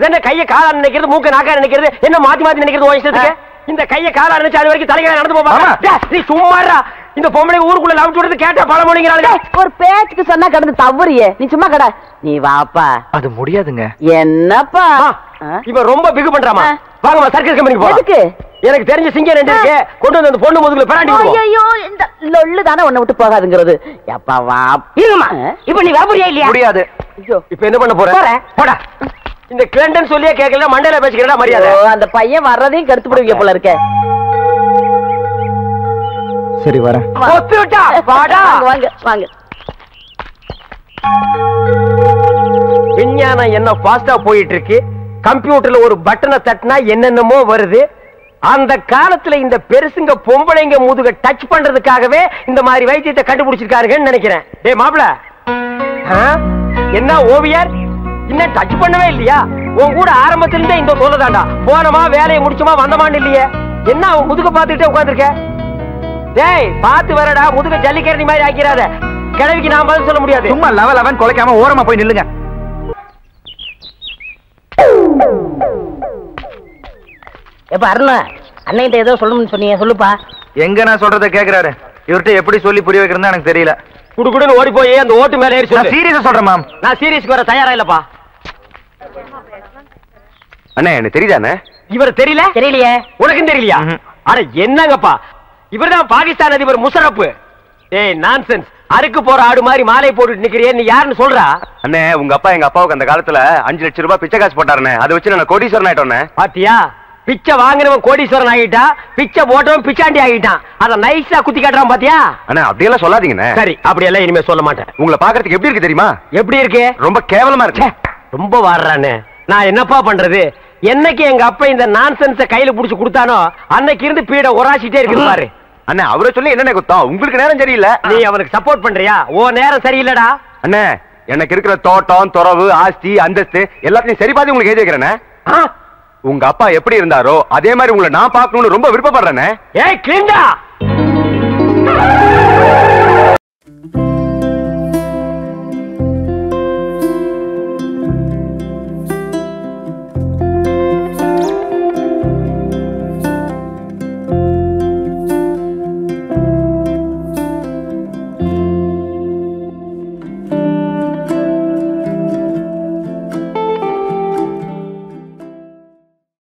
என்ன கைய காலா நினைக்கிறது, மூக்க நாக்கா நினைக்கிறது, என்ன மாத்தி மாத்தி நினைக்கிறது உன் இஷ்டத்துக்கு? இந்த கைய காலா நினைச்சு அது வரைக்கும் தலைகளை நடந்து போவாங்க. நீ சும்மாடா. இந்த பொம்பளை ஊருக்குள்ள லவ் சொல்றது கேட்டா பல மணிங்கிறாங்க. ஒரு பேச்சுக்கு சொன்னா கடந்து தவறியே. நீ சும்மா கடை. நீ வாப்பா. அது முடியாதுங்க. என்னப்பா இவன் ரொம்ப பிகு பண்றாமா? வாங்கம்மா சர்க்கஸ் கம்பெனிக்கு போலாம். எதுக்கு? எனக்கு தெரிஞ்ச சிங்கம் ரெண்டு இருக்கு, கொண்டு வந்து அந்த பொண்ணு முதுகுல பிராண்டி விடுவோம். ஐயோ இந்த லொள்ளு தானே உன்னை விட்டு போகாதுங்கிறது. எப்பா வா. இருமா. இப்போ நீ வரபுரியா இல்லையா? முடியாது. ஐயோ இப்போ என்ன பண்ண போற? போடா. இந்த கிளண்டன் சொல்லியே கேட்கல, மண்டையில பேசிக்கிறடா மரியாதை. அந்த பையன் வர்றதையும் கெடுத்து போடுவீங்க போல இருக்க. சரி வரேன். ஒத்து விட்டா வாடா. வாங்க வாங்க. விஞ்ஞானம் என்ன ஃபாஸ்டா போயிட்டு இருக்கு. கம்ப்யூட்டர்ல ஒரு பட்டனை தட்டினா என்னென்னமோ வருது. அந்த காலத்துல இந்த பெருசுங்க பொம்பளைங்க முதுக டச் பண்றதுக்காகவே இந்த மாதிரி வைத்தியத்தை கண்டுபிடிச்சிருக்காருன்னு நினைக்கிறேன். டேய் மாப்ள, என்ன ஓவியர் இன்னும் டச் பண்ணவே இல்லையா? உன் கூட ஆரம்பத்துல இருந்தே இந்த சொல்லதாண்டா. போனமா வேலையை முடிச்சோமா வந்தமான்னு இல்லையே. என்ன அவன் முதுக பாத்துக்கிட்டே உட்காந்துருக்க? டேய் பாத்து வரடா, முதுக ஜல்லிக்கரணி மாதிரி ஆக்கிறாத. கிழவிக்கு நான் பதில் சொல்ல முடியாது. சும்மா லெவல் அவன் கொலைக்காம ஓரமா போய் நில்லுங்க. எப்ப அருணா அன்னைகிட்ட ஏதோ சொல்லணும்னு சொன்னீங்க, சொல்லுப்பா. எங்க நான் சொல்றத கேக்குறாரு. இவர்கிட்ட எப்படி சொல்லி புரிய வைக்கிறதுன்னு எனக்கு தெரியல. குடுக்குடுன்னு ஓடி போய் அந்த ஓட்டு மேல ஏறி சொல்லு. சீரியஸா சொல்றேன் மேம். நான் சீரியஸ்க்கு வர தயாரா இல்லப்பா. அண்ணே எனக்கு தெரியுதானே? இவர் தெரியல? தெரியலையே. உனக்கும் தெரியலையா? அட என்னங்கப்பா, இவர்தான் பாகிஸ்தான் அதிபர் முஷரப். ஏய் நான்சென்ஸ். அருக்கு போற ஆடு மாதிரி மாலை போட்டு நிக்கிறியே, நீ யாருன்னு சொல்றா? அண்ணே உங்க அப்பா எங்க அப்பாவுக்கு அந்த காலத்துல 5 லட்சம் ரூபாய் பிச்சை காசு போட்டாருண்ணே. அதை வச்சு நான் கோடீஸ்வரன் ஆயிட்டோண்ணே. பாத்தியா, பிச்சை வாங்கினவன் கோடீஸ்வரன் ஆகிட்டா, பிச்சை போட்டவன் பிச்சாண்டி ஆகிட்டான். அத நைஸா குத்தி காட்டுறான் பாத்தியா? அண்ணா அப்படியெல்லாம் சொல்லாதீங்கண்ணே. சரி அப்படியெல்லாம் இனிமே சொல்ல மாட்டேன். உங்களை பாக்குறதுக்கு எப்படி இருக்கு தெரியுமா? எப்படி இருக்கு? ரொம்ப கேவலமா இருக்கு. ரொம்ப வாடுறானே. நான் என்னப்பா பண்றது? என்னைக்கு எங்க அப்பா இந்த நான்சென்ஸ கையில புடிச்சு கொடுத்தானோ அன்னைக்கு இருந்து பீட ஒராசிட்டே இருக்கு பாரு. அண்ணா அவரை சொல்லி என்ன குத்தம்? உங்களுக்கு நேரம் சரியில்லை. நீ அவனுக்கு சப்போர்ட் பண்றியா? ஓ நேரம் சரியில்லடா. அண்ணே எனக்கு இருக்கிற தோட்டம் துறவு ஆஸ்தி அந்தஸ்து எல்லாத்தையும் சரி பார்த்து உங்களுக்கு எழுதி வைக்கிறேனே. உங்க அப்பா எப்படி இருந்தாரோ அதே மாதிரி உங்களை நான் பார்க்கணும்னு ரொம்ப விருப்பப்படுறேனே. ஏய் கிளிண்டா,